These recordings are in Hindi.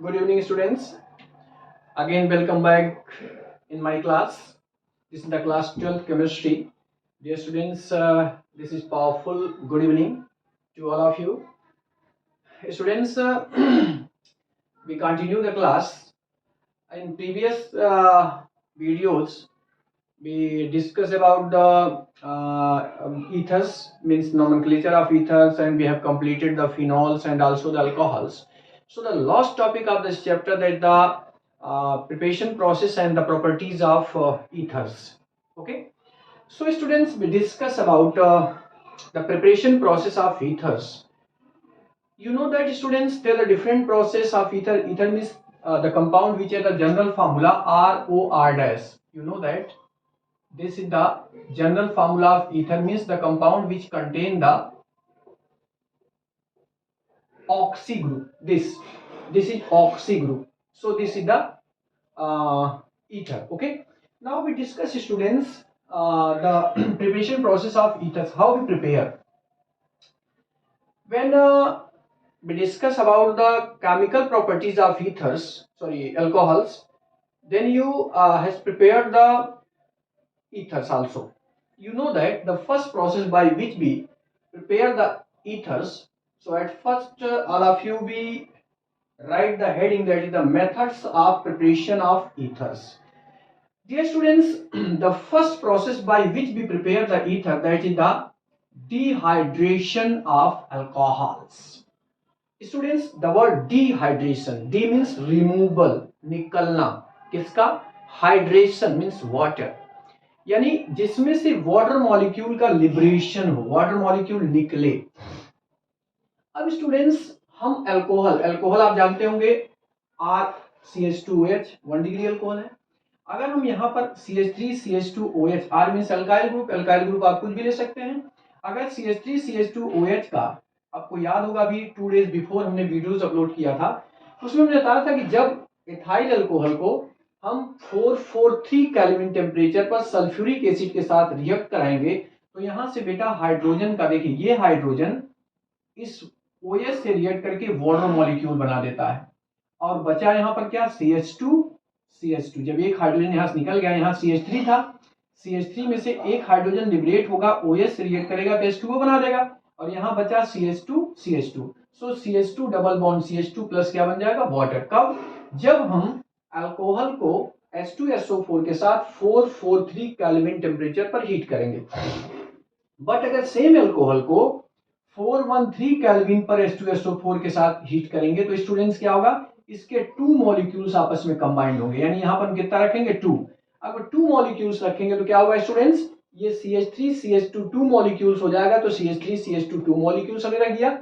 Good evening, students. Again, welcome back in my class. This is the class 12 chemistry. Dear students, this is powerful. Good evening to all of you. Students, we continue the class. In previous videos, we discussed about the ethers, means nomenclature of ethers, and we have completed the phenols and also the alcohols. So the last topic of this chapter, that the preparation process and the properties of ethers. Okay, so students, we discuss about the preparation process of ethers. You know that students, there are different process of ether. Ether means the compound which has the general formula ROR dash. You know that this is the general formula of ether, means the compound which contain the oxy group. This is oxy group. So this is the ether. Okay. Now we discuss, students, the preparation process of ethers. How we prepare? When we discuss about the chemical properties of ethers, sorry, alcohols, then you has prepared the ethers also. You know that the first process by which we prepare the ethers. So at first, all of you we write the heading, that is the methods of preparation of ethers. Dear students, the first process by which we prepare the ether, that is the dehydration of alcohols. Students, the word dehydration, D means removal, निकलना, किसका? हाइड्रेशन मीन्स वाटर, यानी जिसमें से वाटर मॉलिक्यूल का लिबरेशन हो, वाटर मॉलिक्यूल निकले। अब स्टूडेंट्स, हम अल्कोहल, अल्कोहल आप जानते होंगे RCH2OH 1 डिग्री अल्कोहल है। अगर हम यहाँ पर CH3CH2OH, R means alkyl group, alkyl group आप कुछ भी ले सकते हैं। अगर CH3CH2OH का, आपको याद होगा अभी 2 डेज बिफोर हमने वीडियोस अपलोड किया था, उसमें हमने बताया था कि जब इथाइल अल्कोहल को हम 443 केल्विन टेम्परेचर पर सल्फ्यूरिक एसिड के साथ रिएक्ट कराएंगे, तो यहां से बेटा हाइड्रोजन का, देखिए ये हाइड्रोजन इस OH से रिएक्ट करके वाटर मॉलिक्यूल बना देता है, और बचा यहाँ पर क्या? CH2। जब एक हाइड्रोजन यहाँ से निकल गया, यहाँ CH3 था, CH3 में से एक हाइड्रोजन लिबरेट होगा, OH से रिएक्ट करेगा तो H2O बना देगा, और यहाँ बचा CH2। सो CH2 double bond CH2 plus क्या बन जाएगा? वाटर। कब? जब हम अल्कोहल को H2SO4 के साथ 443 केल्विन टेम्परेचर पर हीट करेंगे। बट अगर सेम अल्कोहल को 413 केल्विन पर H2SO4 के साथ हीट करेंगे, तो स्टूडेंट्स क्या होगा? इसके 2 मॉलिक्यूल्स आपस में कंबाइंड होंगे, यानी यहां पर हम कितना रखेंगे? 2। अगर 2 मॉलिक्यूल्स रखेंगे तो क्या होगा स्टूडेंट्स? ये CH3CH2 2 मॉलिक्यूल्स हो जाएगा, तो CH3CH2 2 मॉलिक्यूल्स हमने रख दिया।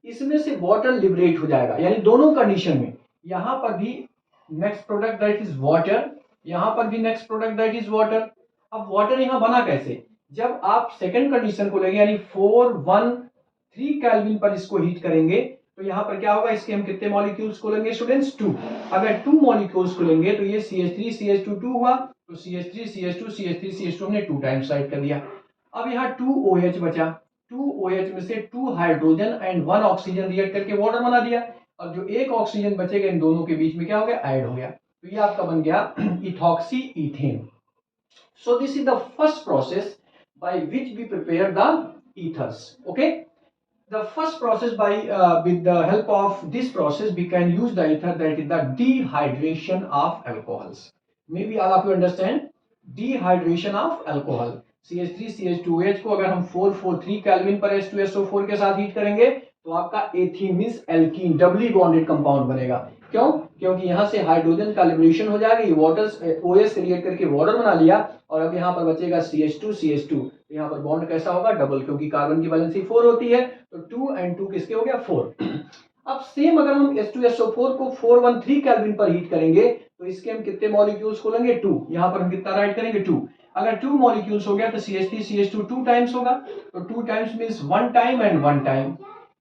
इसमें से वाटर लिबरेट हो जाएगा, यानी दोनों कंडीशन में, यहां पर भी next product that is water, यहां पर भी next product that is water. अब वाटर यहां बना कैसे? जब आप सेकंड कंडीशन को लेंगे, यानी 413 केल्विन पर इसको हीट करेंगे, तो यहां पर क्या होगा? इसके हम कितने मॉलिक्यूल्स को लेंगे स्टूडेंट्स? 2। अगर 2 मॉलिक्यूल्स को लेंगे तो ये CH3CH2 2 हुआ, तो CH3CH2 हमने 2 टाइम्स राइट कर दिया। अब यहाँ 2OH बचा, 2OH में से 2 हाइड्रोजन एंड 1 ऑक्सीजन रिएक्ट करके वाटर बना दिया, और जो एक ऑक्सीजन बचेगा इन दोनों के बीच में क्या हो गया? ऐड हो गया, तो ये आपका बन गया ethoxy ethane. So this is the first process by which we prepare the ethers. Okay, the first process by with the help of this process we can use the ether, that is the dehydration of alcohols. Maybe all of you understand dehydration of alcohol. CH3CH2OH को अगर हम 443 केल्विन पर H2SO4 के साथ हीट करेंगे, तो आपका ethene means alkene, doubly bonded compound बनेगा। क्यों? क्योंकि यहां से हाइड्रोजन का लिबरेशन हो जाएगा, ये वाटर OH से रिएक्ट करके वाटर बना लिया, और अब यहाँ पर बचेगा CH2। तो यहाँ पर बॉन्ड कैसा होगा? डबल, क्योंकि कार्बन की वैलेंसी 4 होती है, तो 2 and 2 किसके हो गया? 4। अब सेम अगर हम H2SO4 को 413 केल्विन पर हीट करेंगे, तो इसके हम कितने मॉलिक्यूल्स को लेंगे? 2। यहाँ पर हम कितना राइट करेंगे? 2। अगर 2 मॉलिक्यूल्स हो गया तो CH3CH2 2 टाइम्स होगा, तो 2 times means 1 time and 1 time.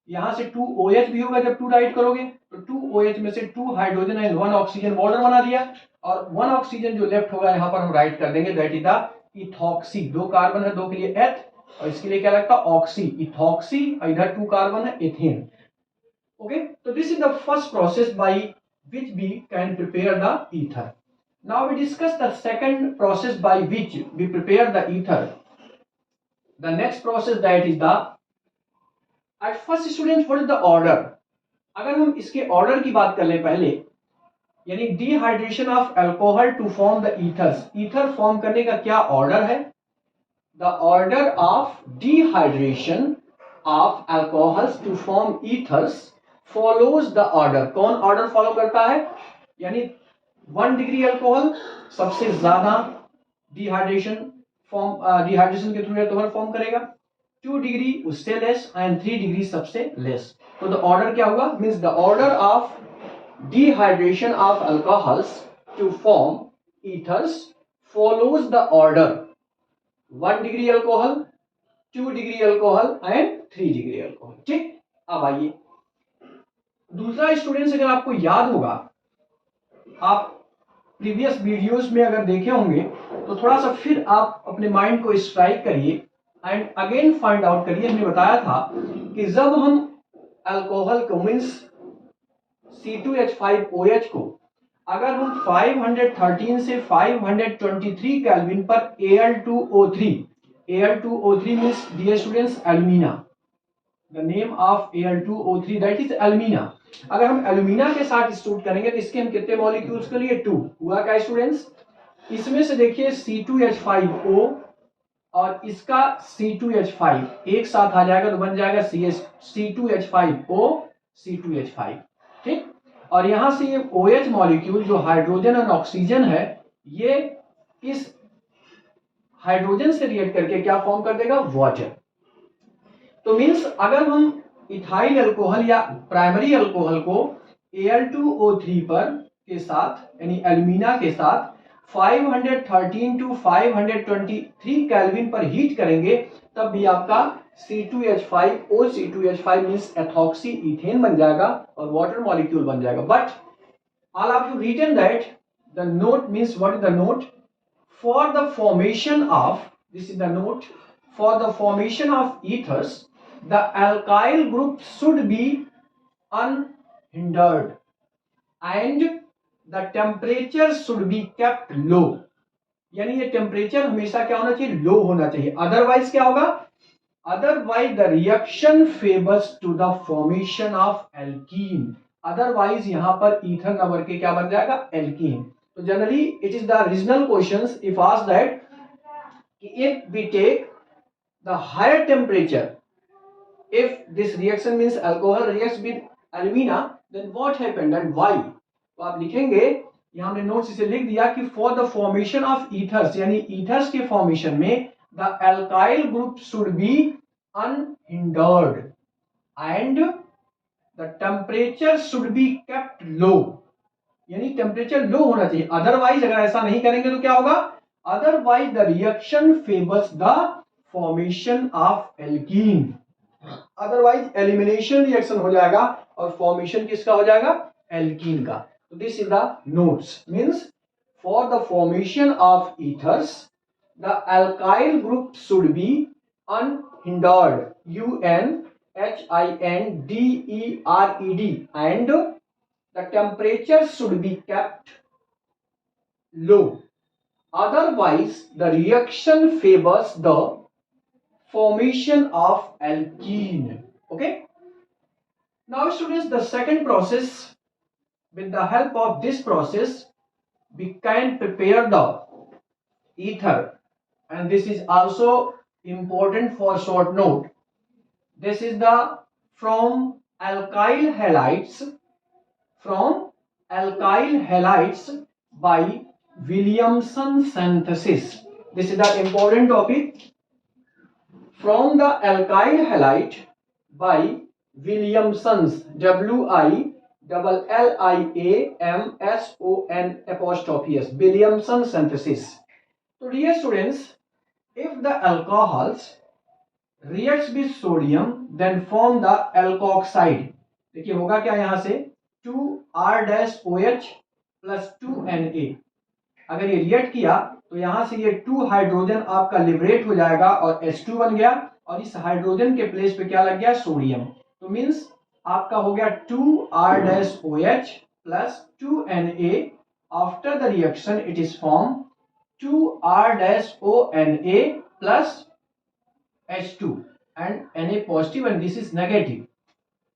यहां से 2OH भी होगा, जब 2 राइट करोगे तो 2OH में से 2 हाइड्रोजन एंड 1 ऑक्सीजन वाटर बना दिया, और 1 ऑक्सीजन जो लेफ्ट होगा यहां पर हम राइट कर देंगे, that is the ethoxy. 2 carbon है, 2 के लिए एथ, और इसके लिए क्या लगता? ऑक्सी, इथॉक्सी, इधर 2 कार्बन है, एथेन। ओके, तो this is the first process by which we can prepare the ether. Now we discuss the second process by which we prepare the ether. The next process, that is the, at first students, what is the order? अगर हम इसके ऑर्डर की बात कर लें पहले, यानी dehydration of alcohol to form the ethers, ether form करने का क्या ऑर्डर है? The order of dehydration of alcohols to form ethers follows the order. कौन ऑर्डर फॉलो करता है? यानी 1 डिग्री अल्कोहल सबसे ज्यादा डिहाइड्रेशन के थ्रू अल्कोहल फॉर्म करेगा, 2 डिग्री उससे लेस एंड 3 डिग्री सबसे लेस. तो द ऑर्डर क्या होगा? Means the order of dehydration of alcohols to form ethers follows the order 1 degree alcohol, 2 degree alcohol and 3 degree alcohol. ठीक, अब आइए दूसरा स्टूडेंट्स, अगर आपको याद होगा, आप प्रीवियस वीडियोस में अगर देखे होंगे तो थोड़ा सा फिर आप अपने माइंड को स्ट्राइक करिए एंड अगेन फाइंड आउट करिए. हमने बताया था कि जब हम अल्कोहल को मींस C2H5OH को अगर हम 513 से 523 केल्विन पर Al2O3 means dear students alumina, the name of Al2O3 that is alumina. अगर हम एल्यूमिना के साथ स्टूड करेंगे तो इसके हम कितने मॉलिक्यूल्स के लिए? 2 हुआ क्या स्टूडेंट्स? इसमें से देखिए C2H5O और इसका C2H5 एक साथ आ जाएगा तो बन जाएगा C2H5O C2H5. ठीक, और यहां से ये OH मॉलिक्यूल जो हाइड्रोजन और ऑक्सीजन है, ये इस हाइड्रोजन से रिएक्ट करके क्या फॉर्म कर देगा? वाटर. तो मींस अगर हम इथाइल अल्कोहल या प्राइमरी अल्कोहल को Al2O3 पर के साथ यानी एल्यूमिना के साथ 513 टू 523 केल्विन पर हीट करेंगे, तब भी आपका C2H5O C2H5 means ethoxy ethane बन जाएगा और वाटर मॉलिक्यूल बन जाएगा. But all of you written that the note means what is the note? For the formation of, this is the note, for the formation of ethers the alkyl group should be unhindered and the temperature should be kept low. यानी ये टेम्परेचर हमेशा क्या होना चाहिए? लो होना चाहिए. अदरवाइज क्या होगा? Otherwise the reaction favours to the formation of alkene. Otherwise यहां पर ईथर ना बन के क्या बन जाएगा? एल्कीन. तो generally it is the regional questions if asked that if we take the higher temperature, if this reaction means alcohol reacts with alumina, then what happened and why? तो आप लिखेंगे, यहां हमने नोट्स इसे लिख दिया कि for the formation of ethers, यानी ईथर्स के फॉर्मेशन में the alkyl group should be unhindered and the temperature should be kept low. यानी टेम्परेचर लो होना चाहिए. अदरवाइज अगर ऐसा नहीं करेंगे तो क्या होगा? Otherwise the reaction favors the formation of alkene. Otherwise elimination reaction हो जाएगा और formation किसका हो जाएगा? Alkene का. So this is the notes. Means for the formation of ethers, the alkyl group should be unhindered. UNHINDERED and the temperature should be kept low. Otherwise the reaction favors the formation of alkene. Okay, now students, the second process, with the help of this process we can prepare the ether, and this is also important for short note. This is the from alkyl halides by Williamson synthesis. This is the important topic. From the alkyl halide by Williamson's, WILLIAMSON Williamson synthesis. So dear students, if the alcohols reacts with sodium then form the alkoxide. देखिए होगा क्या? यहां से 2R-OH plus 2Na. अगर ये रिएक्ट किया तो यहां से ये 2 हाइड्रोजन आपका लिबरेट हो जाएगा और H2 बन गया और इस हाइड्रोजन के प्लेस पे क्या लग गया? सोडियम. तो मींस आपका हो गया 2R-OH plus 2Na. After the reaction it is formed 2R-ONA plus H2 and Na positive and this is negative.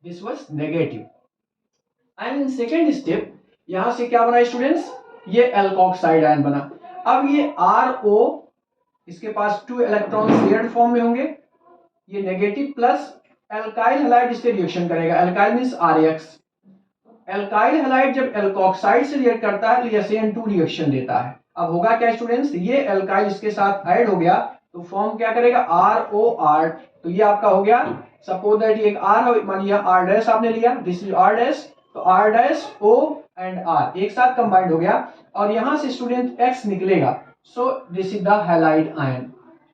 This was negative. And in second step यहां से क्या बना स्टूडेंट्स, ये एल्कोक्साइड आयन बना. अब ये RO इसके पास 2 इलेक्ट्रॉन शेयर्ड फॉर्म में होंगे, ये नेगेटिव प्लस एल्काइल हैलाइड इससे रिएक्शन करेगा. Alkyl means RX. Alkyl halide जब एल्कोक्साइड से रिएक्ट करता है तो SN2 रिएक्शन देता है. अब होगा क्या स्टूडेंट्स, ये एल्काइल इसके साथ ऐड हो गया तो फॉर्म क्या करेगा ROR. तो ये आपका हो गया, सपोज दैट ये एक R मानिए R डैश आपने लिया, दिस इज R डैश, तो R dash O and R एक साथ कंबाइंड हो गया और यहां से स्टूडेंट X निकलेगा. So this is the halide ion.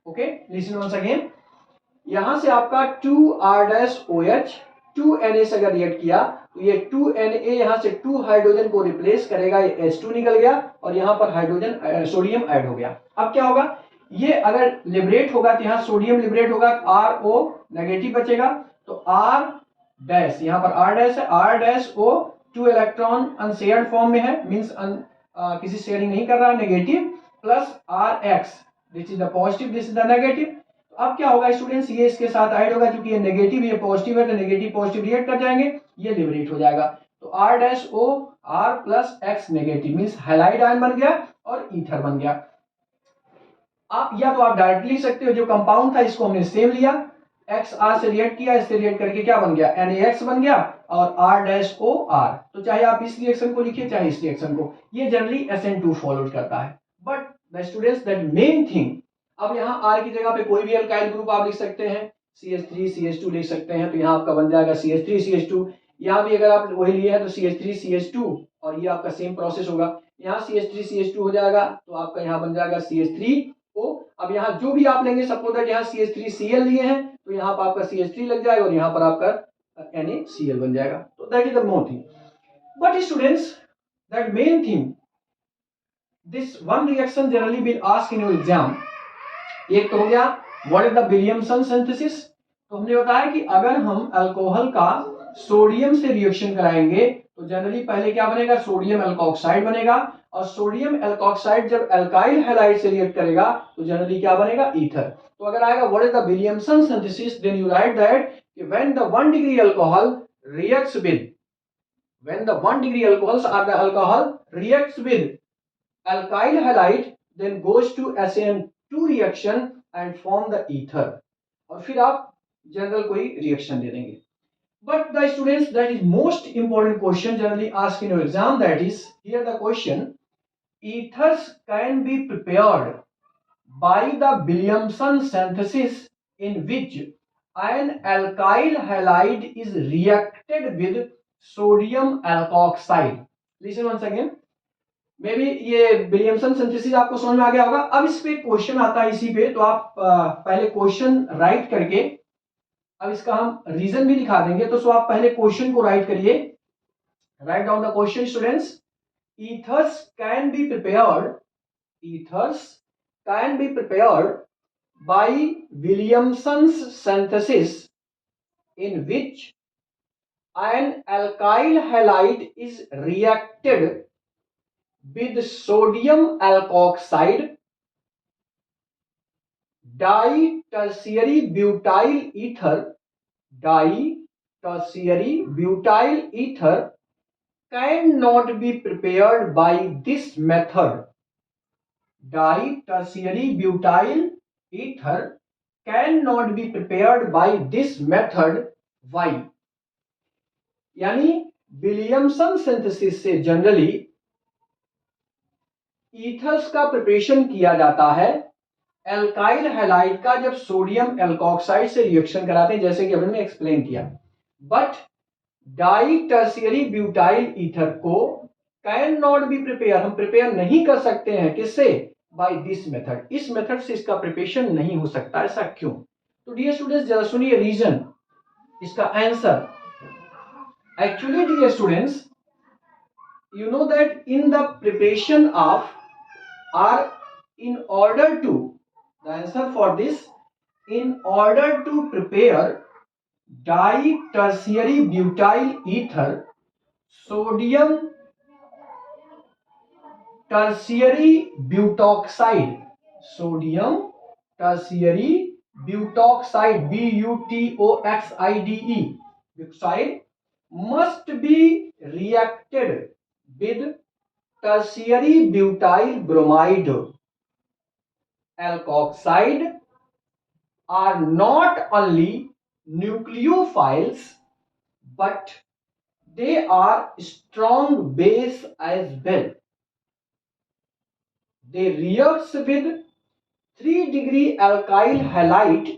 Okay, listen once again. यहां से आपका 2R-OH 2Na से अगर रिएक्ट किया तो ये 2Na यहां से 2 हाइड्रोजन को रिप्लेस करेगा, ये H2 निकल गया और यहां पर हाइड्रोजन सोडियम ऐड हो गया. अब क्या होगा, ये अगर लिबरेट होगा तो यहां सोडियम लिबरेट होगा, RO नेगेटिव बचेगा तो R डैश, यहां पर R डैश है, R dash O 2 electron unshared form में है, मींस किसी शेयरिंग नहीं कर रहा, negative plus RX, this is the positive, this is the negative. अब क्या होगा स्टूडेंट्स, ये इसके साथ ऐड होगा क्योंकि ये नेगेटिव ये पॉजिटिव है तो नेगेटिव पॉजिटिव रिएक्ट कर जाएंगे, ये लिबरेट हो जाएगा. तो R dash O R plus X negative means halide ion बन गया और ईथर बन गया. आप या तो आप डायरेक्टली लिख सकते हो, जो कंपाउंड था इसको हमने सेम लिया, X R से रिएक्ट किया, इससे रिएक्ट करके क्या बन गया NaX बन गया और R डैश O R. तो चाहे आप इस रिएक्शन को लिखिए चाहे इस रिएक्शन को, ये जनरली SN2 फॉलो करता है. But the students that main thing, अब यहाँ R की जगह पे कोई भी अल्काइल ग्रुप आप लिख सकते हैं, CH3 CH2 लिख सकते हैं, तो यहाँ आपका बन जाएगा CH3 CH2. यहाँ भी अगर आप वही लिए हैं तो CH3 CH2 और ये आपका सेम प्रोसेस होगा. यहाँ CH3 CH2 हो जाएगा तो आपका यहाँ बन जाएगा CH3O. अब यहाँ जो भी आप लेंगे, सपोज दैट यहाँ CH3Cl लिए हैं तो यहाँ पर आपका CH3 लग जाएगा और यहाँ पर आपका NaCl बन जाएगा. तो that is the more thing. But students that main thing, this one reaction generally will ask in your exam. एक तो हो गया what is the Williamson synthesis. तो हमने बताया कि अगर हम अल्कोहल का सोडियम से रिएक्शन कराएंगे तो जनरली पहले क्या बनेगा, सोडियम एल्कोक्साइड बनेगा और सोडियम एल्कोक्साइड जब एल्काइल हैलाइड से रिएक्ट करेगा तो जनरली क्या बनेगा ईथर. तो अगर आएगा what is the Williamson synthesis, then you write that when the 1 degree alcohol reacts with, when the 1 degree alcohols or the alcohol reacts with alkyl halide then goes to SN2 reaction and form the ether. और फिर आप जनरल कोई रिएक्शन दे देंगे. But the students, that is most important question generally asked in your exam, that is here the question, ethers can be prepared by the Williamson synthesis in which an alkyl halide is reacted with sodium alkoxide. Listen once again. May be ये विलियमसन सिंथेसिस आपको समझ में आ गया होगा. अब इस पे क्वेश्चन आता है इसी पे, तो आप पहले क्वेश्चन राइट करके, अब इसका हम रीजन भी लिखा देंगे, तो सो आप पहले क्वेश्चन को राइट करिए. Write down the question students. ethers can be prepared, ethers can be prepared by Williamson's synthesis in which an alkyl halide is reacted with sodium alkoxide, di-tertiary butyl ether, di-tertiary butyl ether cannot be prepared by this method. Di-tertiary butyl ether cannot be prepared by this method. Why? यानी विलियमसन सिंथेसिस से जनरली ईथर्स का प्रिपरेशन किया जाता है एल्काइल हैलाइड का जब सोडियम एल्कोक्साइड से रिएक्शन कराते हैं, जैसे कि हमने एक्सप्लेन किया. But di tertiary butyl ether को कैन नॉट बी प्रिपेयर, हम प्रिपेयर नहीं कर सकते हैं, किससे, बाय दिस मेथड, इस मेथड से इसका प्रिपरेशन नहीं हो सकता. ऐसा क्यों? तो डियर स्टूडेंट्स जरा सुनिए रीजन, इसका answer. Actually dear students, you know that in the preparation of, or in order to, the answer for this, in order to prepare di-tertiary butyl ether, sodium tertiary butoxide, sodium tertiary butoxide, BUTOXIDE, butoxide must be reacted with tertiary butyl bromide alkoxide are not only nucleophiles but they are strong base as well. They react with 3-degree alkyl halide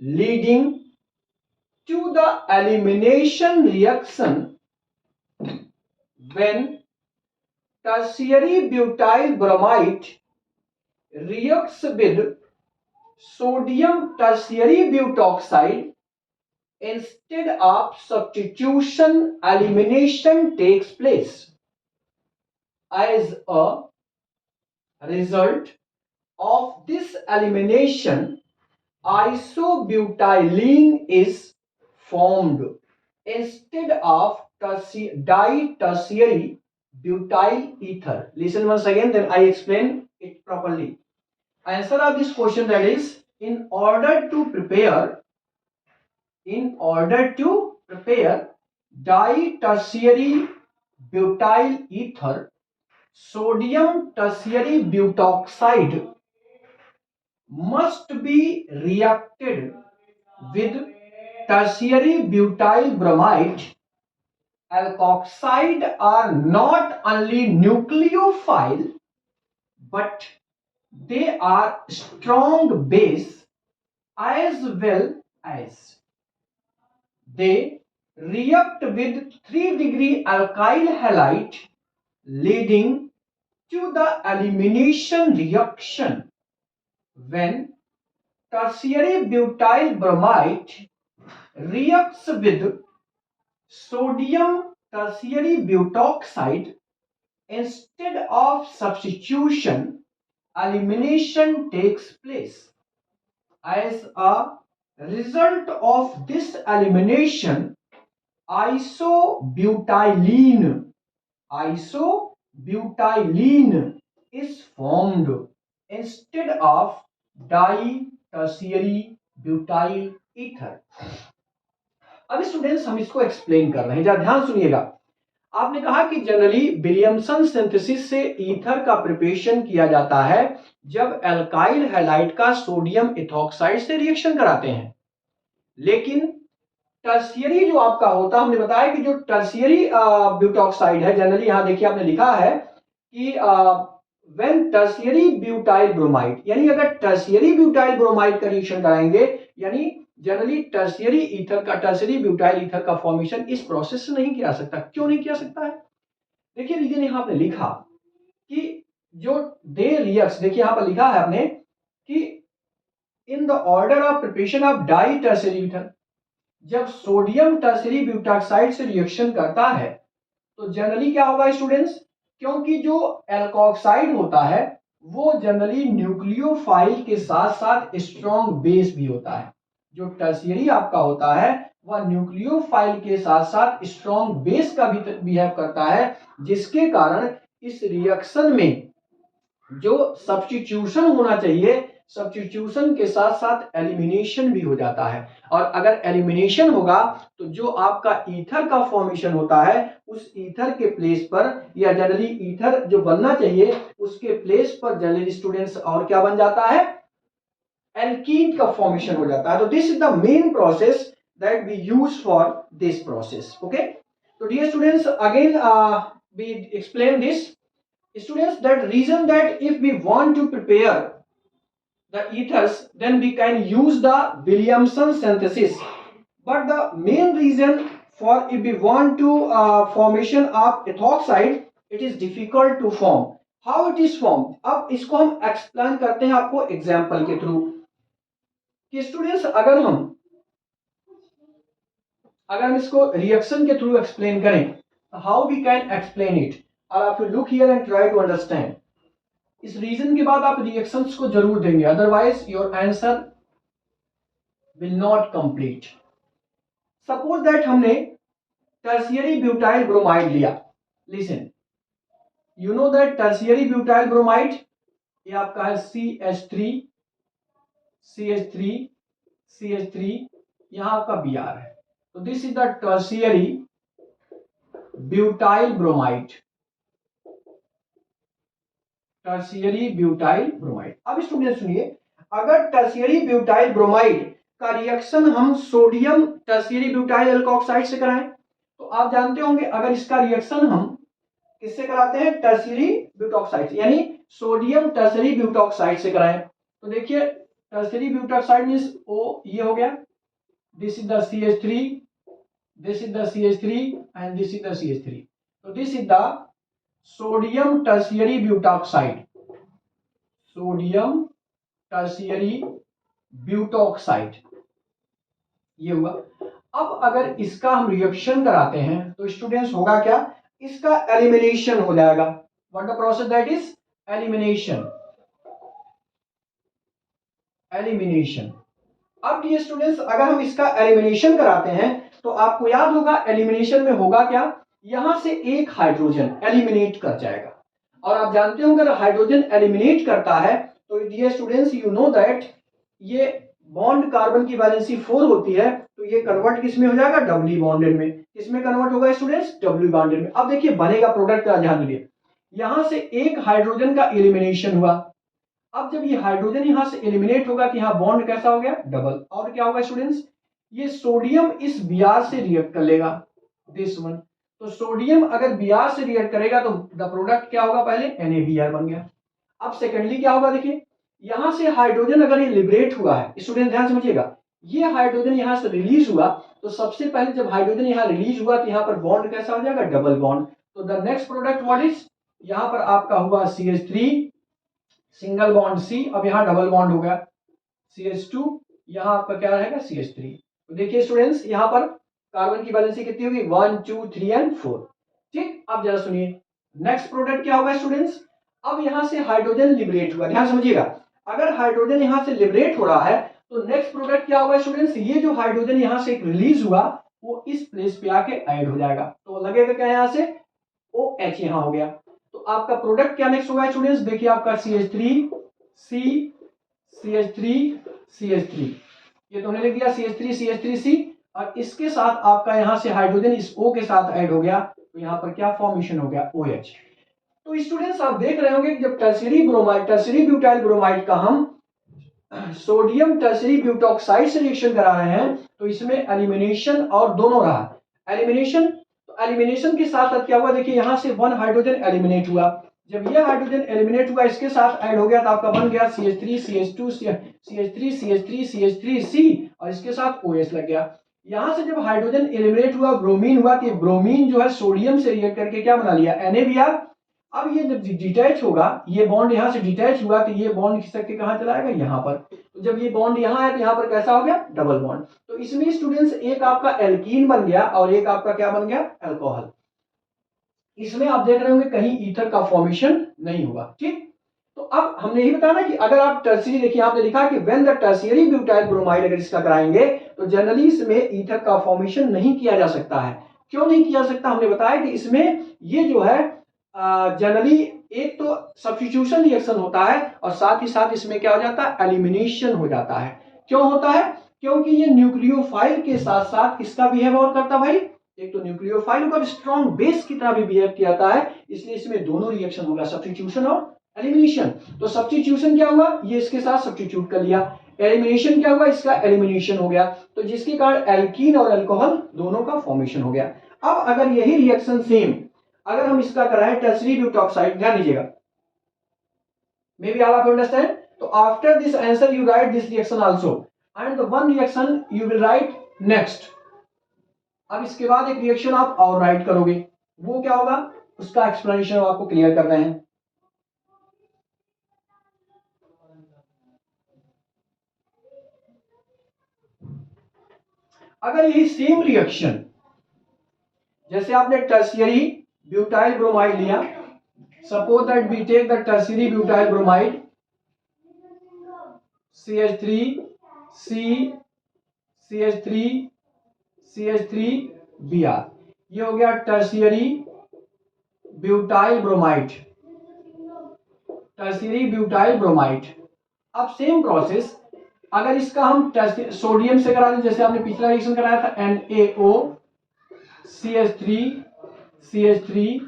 leading to the elimination reaction when tertiary butyl bromide reacts with sodium tertiary butoxide. Instead of substitution, elimination takes place. As a result of this elimination, isobutylene is formed instead of di-tertiary butyl ether. Listen once again, then I explain it properly. Answer of this question, that is, in order to prepare di-tertiary butyl ether, sodium tertiary butoxide must be reacted with tertiary butyl bromide. Alkoxide are not only nucleophile but they are strong base as well as they react with 3-degree alkyl halide leading to the elimination reaction when tertiary butyl bromide reacts with sodium tertiary butoxide. Instead of substitution, elimination takes place. As a result of this elimination, isobutylene is formed instead of di-tertiary butyl ether. अब स्टूडेंट्स हम इसको एक्सप्लेन कर रहे हैं, जरा ध्यान सुनिएगा। आपने कहा कि जनरली विलियमसन सिंथेसिस से ईथर का प्रिपरेशन किया जाता है जब एल्काइल हैलाइड का सोडियम इथॉक्साइड से रिएक्शन कराते हैं। लेकिन टर्शियरी जो आपका होता है, हमने बताया कि जो टर्शियरी ब्यूटॉक्साइड है, जनरली यहां देखिए आपने लिखा है कि व्हेन टर्शियरी ब्यूटाइल ब्रोमाइड, यानी अगर टर्शियरी ब्यूटाइल ब्रोमाइड का रिएक्शन कराएंगे, यानी जनरली टर्शियरी ब्यूटाइल ईथर का फॉर्मेशन इस प्रोसेस से नहीं किया सकता। क्यों नहीं किया सकता है? देखिए रीजन यहां आपने लिखा कि जो दे रिएक्ट्स, देखिए यहां पर लिखा है आपने कि in the order of preparation of di tertiary ether, जब सोडियम टर्शियरी ब्यूटॉक्साइड से रिएक्शन करता है तो जनरली क्या होगा स्टूडेंट्स, क्योंकि जो एल्कोक्साइड होता है वो जनरली न्यूक्लियोफाइल के साथ साथ स्ट्रॉन्ग बेस भी होता है। जो टर्शियरी आपका होता है वह न्यूक्लियोफाइल के साथ साथ स्ट्रॉन्ग बेस का भी बिहेव करता है, जिसके कारण इस रिएक्शन में जो सब्स्टिट्यूशन होना चाहिए, सब्स्टिट्यूशन के साथ साथ एलिमिनेशन भी हो जाता है। और अगर एलिमिनेशन होगा तो जो आपका ईथर का फॉर्मेशन होता है उस ईथर के प्लेस पर, या जनरली ईथर जो बनना चाहिए उसके प्लेस पर जनरली स्टूडेंट्स और क्या बन जाता है, एल्कीन का फॉर्मेशन हो जाता है। तो this is the main process that we use for this process. Okay, तो dear students again we explain this students, that reason that if we want to prepare the ethers then we can use the Williamson synthesis, but the main reason for if we want to formation of ethoxide, it is difficult to form. How it is formed, अब इसको हम एक्सप्लेन करते हैं आपको एग्जांपल के थ्रू कि स्टूडेंट्स अगर हम इसको रिएक्शन के थ्रू एक्सप्लेन करें, how we can explain it. और आप look here and try to understand. इस रीजन के बाद आप रिएक्शंस को जरूर देंगे, otherwise your answer will not complete. Suppose that हमने टर्शियरी ब्यूटाइल ब्रोमाइड लिया, listen, you know that tertiary butyl bromide, ये आपका है CH3 CH3 CH3, यहां आपका Br है, तो this is the tertiary butyl bromide, tertiary butyl bromide. अब स्टूडेंट सुनिए, अगर टर्शियरी ब्यूटाइल ब्रोमाइड का रिएक्शन हम सोडियम टर्शियरी ब्यूटाइल एल्कोक्साइड से कराएं, तो आप जानते होंगे अगर इसका रिएक्शन हम किससे कराते हैं, टर्शियरी ब्यूटॉक्साइड, यानी सोडियम टर्शियरी ब्यूटॉक्साइड से कराएं, तो देखिए टर्शियरी ब्यूटॉक्साइड मींस ओ, ये हो गया, this is the CH3, this is the CH3 and this is the CH3, so this is the sodium tertiary butoxide, sodium tertiary butoxide, ये हुआ। अब अगर इसका हम रिएक्शन कराते हैं तो स्टूडेंट्स होगा क्या, इसका एलिमिनेशन हो जाएगा। What the process, that is elimination, elimination. अब ये स्टूडेंट्स अगर हम इसका एलिमिनेशन कराते हैं तो आपको याद होगा एलिमिनेशन में होगा क्या, यहां से एक हाइड्रोजन एलिमिनेट कर जाएगा, और आप जानते होंगे अगर हाइड्रोजन एलिमिनेट करता है तो dear students you know that ये बॉन्ड कार्बन की वैलेंसी 4 होती है, तो ये कन्वर्ट किस में हो जाएगा, डबली बॉन्डेड में। किसमें कन्वर्ट होगा स्टूडेंट्स, डबली बॉन्डेड में। अब देखिए बनेगा प्रोडक्ट का ध्यान दीजिए, यहां से एक हाइड्रोजन का एलिमिनेशन हुआ, अब जब ये हाइड्रोजन यहां से एलिमिनेट होगा तो यहाँ बॉन्ड कैसा हो गया, डबल, और क्या होगा स्टूडेंट्स, ये सोडियम इस Br से रिएक्ट कर लेगा, दिस वन, तो सोडियम अगर Br से रिएक्ट करेगा तो द प्रोडक्ट क्या होगा, पहले NaBr बन गया। अब सेकेंडली क्या होगा, देखिए यहां से हाइड्रोजन अगर ये लिबरेट हुआ है, स्टूडेंट ध्यान समझिएगा, ये हाइड्रोजन यहां से रिलीज हुआ, तो सबसे पहले जब हाइड्रोजन यहाँ रिलीज हुआ तो यहाँ पर बॉन्ड कैसा हो जाएगा, डबल बॉन्ड, तो the next product what is, यहाँ पर आपका हुआ CH3 सिंगल बॉन्ड C, अब यहाँ डबल बॉन्ड होगा CH2, यहाँ आपका क्या रहेगा CH3। तो देखिए स्टूडेंट्स यहाँ पर कार्बन की वैलेंसी कितनी होगी, 1 2 3 एंड 4। ठीक, अब जरा सुनिए नेक्स्ट प्रोडक्ट क्या होगा स्टूडेंट्स, अब यहाँ से हाइड्रोजन लिबरेट हुआ, ध्यान समझिएगा, अगर हाइड्रोजन यहाँ से लिबरेट हो रहा है तो नेक्स्ट प्रोडक्ट क्या होगा स्टूडेंट्स, ये जो हाइड्रोजन यहाँ से रिलीज हुआ वो इस प्लेस पे आके ऐड हो जाएगा, तो लगेगा क्या यहाँ से OH यहाँ हो गया, तो आपका प्रोडक्ट क्या नेक्स्ट होगा स्टूडेंट्स, देखिए आपका CH3 C CH3 CH3, ये तो हमने लिख दिया CH3 CH3 C, और इसके साथ आपका यहां से हाइड्रोजन इस O के साथ ऐड हो गया, तो यहां पर क्या फॉर्मेशन हो गया, OH। तो स्टूडेंट्स आप देख रहे होंगे कि जब tertiary bromide, tertiary butyl bromide का हम सोडियम टर्शियरी ब्यूटॉक्साइड से रिएक्शन करा रहे हैं तो इसमें एलिमिनेशन और दोनों रहा, एलिमिनेशन, तो एलिमिनेशन के साथ साथ क्या हुआ, देखिए यहां से 1 हाइड्रोजन एलिमिनेट हुआ, जब ये हाइड्रोजन एलिमिनेट हुआ इसके साथ ऐड हो गया तो आपका बन गया CH3 CH2 CH3 CH3 CH3 C, और इसके साथ OH लग गया। यहां से जब हाइड्रोजन एलिमिनेट हुआ, ब्रोमीन हुआ, कि ब्रोमीन जो है सोडियम से रिएक्ट करके क्या बना लिया, NaBr। अब ये जब डिटैच होगा, ये बॉन्ड यहाँ से डिटैच हुआ तो ये बॉन्ड खिसक के कहाँ चला जाएगा, यहाँ पर, तो जब ये बॉन्ड यहाँ है तो यहाँ पर कैसा हो गया, डबल बॉन्ड, तो इसमें स्टूडेंट्स एक आपका एल्कीन बन गया और एक आपका क्या बन गया, अल्कोहल। इसमें आप देख रहे होंगे कहीं ईथर का फॉर्मेशन नहीं हुआ। ठीक, तो अब हमने यही बताया कि अगर आप टर्शियरी, देखिए आपने लिखा कि when the tertiary butyl bromide अगर इसका कराएंगे तो जनरली इसमें ईथर का फॉर्मेशन नहीं किया जा सकता है। क्यों नहीं किया सकता, हमने बताया कि इसमें ये जो है जनरली एक तो सब्स्टिट्यूशन रिएक्शन होता है और साथ ही साथ इसमें क्या हो जाता है, एलिमिनेशन हो जाता है। क्यों होता है, क्योंकि ये न्यूक्लियोफाइल के साथ साथ किसका बिहेव और करता भाई, एक तो न्यूक्लियोफाइल को स्ट्रॉन्ग बेस की तरह भी बिहेव किया जाता है, इसलिए इसमें दोनों रिएक्शन होगा, सब्स्टिट्यूशन और एलिमिनेशन। तो सब्स्टिट्यूशन क्या हुआ, ये इसके साथ सब्स्टिट्यूट कर लिया, एलिमिनेशन क्या हुआ, इसका एलिमिनेशन हो गया, तो जिसके कारण एल्कीन और अल्कोहल दोनों का फॉर्मेशन हो गया। अब अगर यही रिएक्शन सेम अगर हम इसका कराएं टर्शियरी ब्यूटॉक्साइड, ध्यान दीजिएगा, may be all of you understand, तो after this answer you write this reaction also and the one reaction you will write next. अब इसके बाद एक रिएक्शन आप और राइट करोगे, वो क्या होगा, उसका एक्सप्लेनेशन आपको क्लियर कर रहे हैं। अगर यही सेम रिएक्शन जैसे आपने टर्शियरी ब्यूटाइल ब्रोमाइड लिया, suppose that we take the tertiary butyl bromide CH3 C CH3 CH3 Br, ये हो गया tertiary butyl bromide, tertiary butyl bromide. अब सेम प्रोसेस अगर इसका हम सोडियम से करा दें, जैसे आपने पिछला रिएक्शन कराया था NaO CH3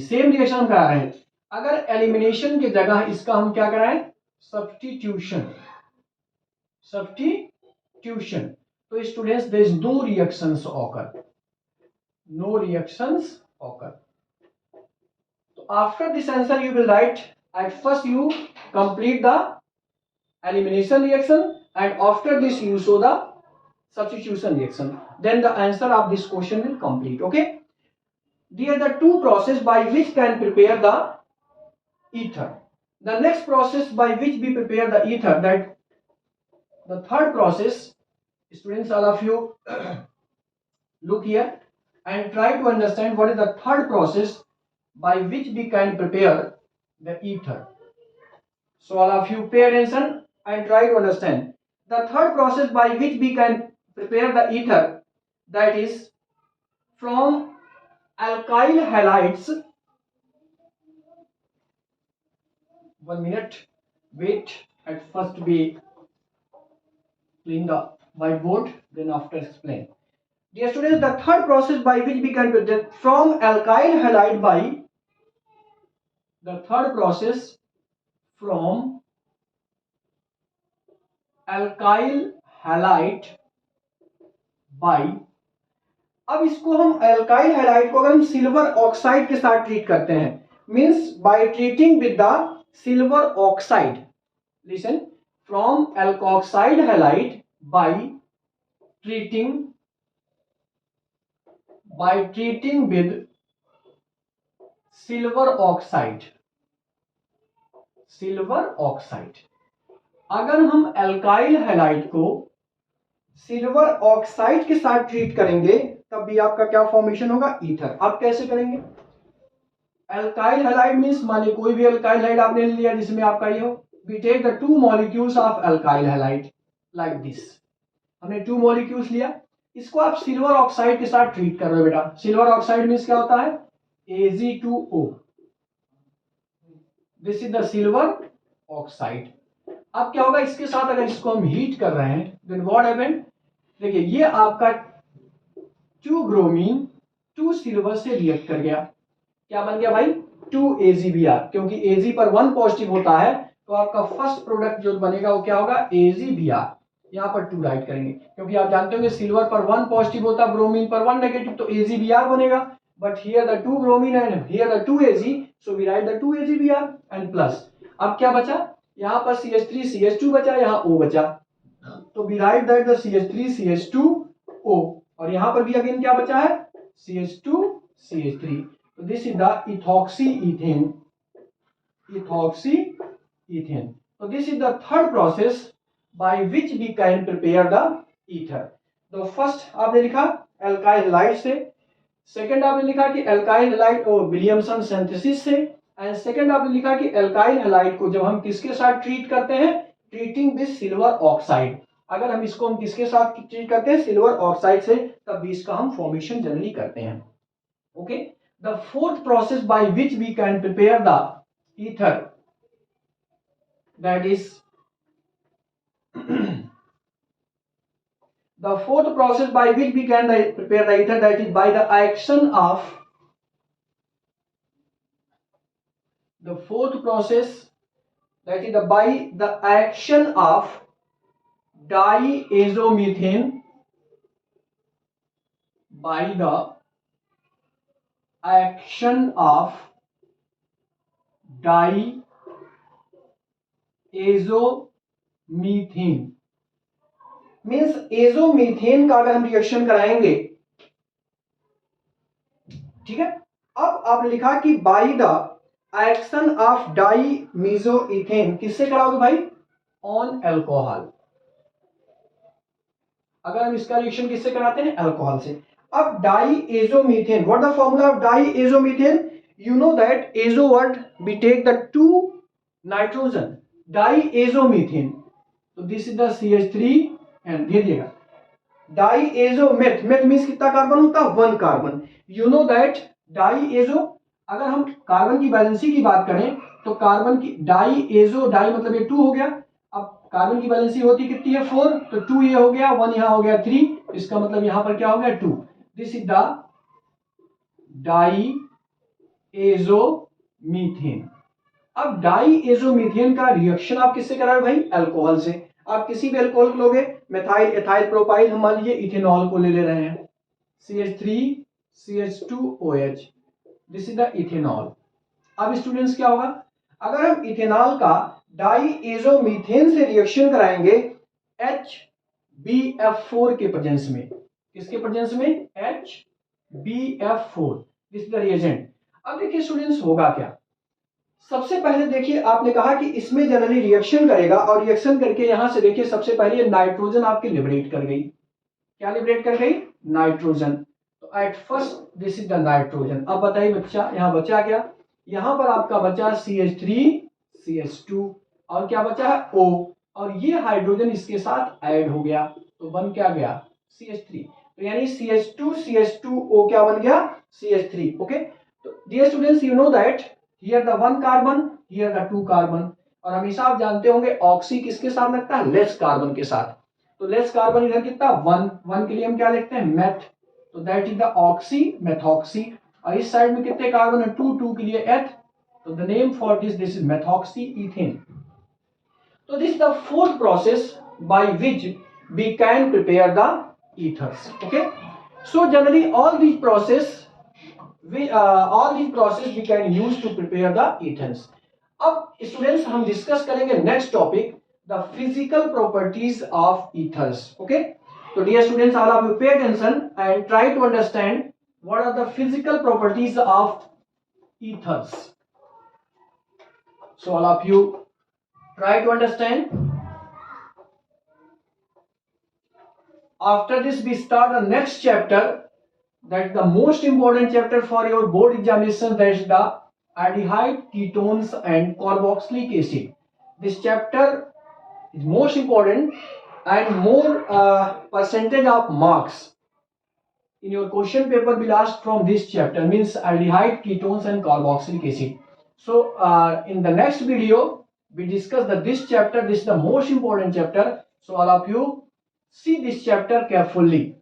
सेम रिएक्शन हम करा रहे हैं। अगर एलिमिनेशन की जगह इसका हम क्या कराएं, सब्स्टिट्यूशन। तो students there is no reactions occur. So after this answer you will write, at first you complete the elimination reaction and after this you show the substitution reaction, then the answer of this question will complete. Okay, these are the two process by which can prepare the ether. The next process by which we prepare the ether, that the third process, students all of you look here and try to understand what is the third process by which we can prepare the ether. So all of you pay attention and try to understand the third process by which we can prepare the ether, that is from alkyl halides. 1 minute, wait, at first we clean the whiteboard, then after explain. Dear students, the third process by which we can prepare from alkyl halide by the third process from alkyl halide by, अब इसको हम अल्काइल हैलाइड को अगर हम सिल्वर ऑक्साइड के साथ ट्रीट करते हैं, means by treating with the silver oxide, listen, from alkoxide halide by treating with silver oxide. अगर हम एल्काइल हैलाइड को सिल्वर ऑक्साइड के साथ ट्रीट करेंगे तब भी आपका क्या फॉर्मेशन होगा, ईथर। आप कैसे करेंगे, एल्काइल हैलाइड मींस माने कोई भी एल्काइल हैलाइड आपने लिया जिसमें आपका ये हो, we take the 2 molecules of alkyl halide like this. हमने 2 मॉलिक्यूल्स लिया, इसको आप सिल्वर ऑक्साइड के साथ ट्रीट कर रहे हो बेटा। सिल्वर ऑक्साइड मींस क्या होता है, Ag2O, this is the silver oxide. अब क्या होगा, इसके साथ अगर इसको हम हीट कर रहे हैं देन व्हाट हैपेंड, देखिए ये आपका 2 ब्रोमीन 2 सिल्वर से रिएक्ट कर गया, क्या बन गया भाई, 2 AgBr, क्योंकि Ag पर 1 पॉजिटिव होता है तो आपका फर्स्ट प्रोडक्ट जो बनेगा वो क्या होगा, AgBr। यहाँ पर 2 राइट करेंगे क्योंकि आप जानते होंगे सिल्वर पर 1 पॉजिटिव होता है, ब्रोमीन पर 1 नेगेटिव, तो AgBr बनेगा। But here the 2 bromine and here the 2 Ag, so we write the 2 AgBr and plus. अब क्या बचा, यहाँ पर CH3 CH2 बचा, यहाँ O बचा, तो we write that the CH3 CH2O, और यहाँ पर भी अगेन क्या बचा है, CH2 CH3, तो this is the ethoxy ethane. So this is the third process by which we can prepare the ether. तो फर्स्ट आपने लिखा एल्काइल हैलाइड से, सेकंड आपने लिखा कि एल्काइल हैलाइड और विलियमसन सिंथेसिस से, एंड सेकंड आपने लिखा कि एल्काइल हैलाइड को जब हम किसके साथ ट्रीट करते हैं, ट्रीटिंग विद सिल्वर ऑक्साइड। अगर हम इसको हम किसके साथ ट्रीट करते हैं, सिल्वर ऑक्साइड से, तब भी इसका हम फॉर्मेशन जनरली करते हैं। Okay, the fourth process by which we can prepare the ether, that is the fourth process by which we can prepare the ether, that is by the action of the fourth process, that is by the action of diazomethane, by the action of azomethane, means azomethane का अगर हम रिएक्शन कराएंगे, ठीक है। अब आपने लिखा कि बाय द एक्शन ऑफ डाईमीथोइथेन, किससे कराओगे भाई, ऑन अल्कोहल। अगर हम इसका रिएक्शन किससे कराते हैं, अल्कोहल से। अब diazomethane, what the formula of diazomethane, you know that azo word we take the 2 nitrogen, diazomethane, so this is the CH3 and देखिएगा diazo, meth means कितना कार्बन होता है, 1 carbon. you know that diazo अगर हम कार्बन की वैलेंसी की बात करें तो कार्बन की डाई एजो, डाई मतलब ये 2 हो गया। अब कार्बन की वैलेंसी होती कितनी है 4, तो 2 ये हो गया, 1 यहाँ हो गया 3, इसका मतलब यहां पर क्या हो गया 2। This is the diazomethane. अब डाई एजो मीथेन का रिएक्शन आप किससे करा भाई? अल्कोहल से। आप किसी भी अल्कोहल को लोगे, मेथाइल, एथाइल, प्रोपाइल, हम मान लीजिए इथेनॉल को ले रहे हैं, CH3CH2OH, this is the ethanol. अब स्टूडेंट्स क्या होगा, अगर हम इथेनॉल का डाई एजो मीथेन से रिएक्शन कराएंगे HbF4 के प्रेजेंस में, किसके प्रेजेंस में? HbF4, this is the reagent. अब देखिए स्टूडेंट्स होगा क्या, सबसे पहले देखिए आपने कहा कि इसमें जनरली रिएक्शन करेगा और रिएक्शन करके यहां से देखिए सबसे पहले ये नाइट्रोजन आपकी लिबरेट कर गई। क्या लिबरेट कर गई? नाइट्रोजन। तो at first this is the nitrogen. अब बताइए बच्चा, यहां बचा क्या? यहां पर आपका बचा CH3CH2 और क्या बचा है? O, और ये हाइड्रोजन इसके साथ ऐड हो गया तो बन क्या गया? CH3। तो यानी CH2CH2O क्या बन गया? CH3। ओके, तो dear students you know that here the 1 carbon, here the 2 carbon, और हमेशा आप जानते होंगे ऑक्सी किसके साथ लगता है? लेस कार्बन के साथ। तो लेस कार्बन इधर कितना? 1 के लिए हम क्या लिखते हैं? मेथ, तो that is the oxy methoxy. और इस साइड में कितने कार्बन है? 2 के लिए एथ, तो the name for this is methoxy ethane. तो this the fourth process by which we can prepare the ethers. Okay, so generally all these process we can use to prepare the ethers. अब स्टूडेंट्स हम डिस्कस करेंगे next topic, the physical properties of ethers. Okay, तो dear students all of you pay attention and try to understand what are the physical properties of ethers. So all of you try to understand. After this we start the next chapter, that is the most important chapter for your board examination, that is the aldehyde, ketones and carboxylic acid. This chapter is most important and more percentage of marks in your question paper will ask from this chapter, means aldehyde, ketones and carboxylic acid. So in the next video we discuss this chapter. This is the most important chapter, so all of you see this chapter carefully.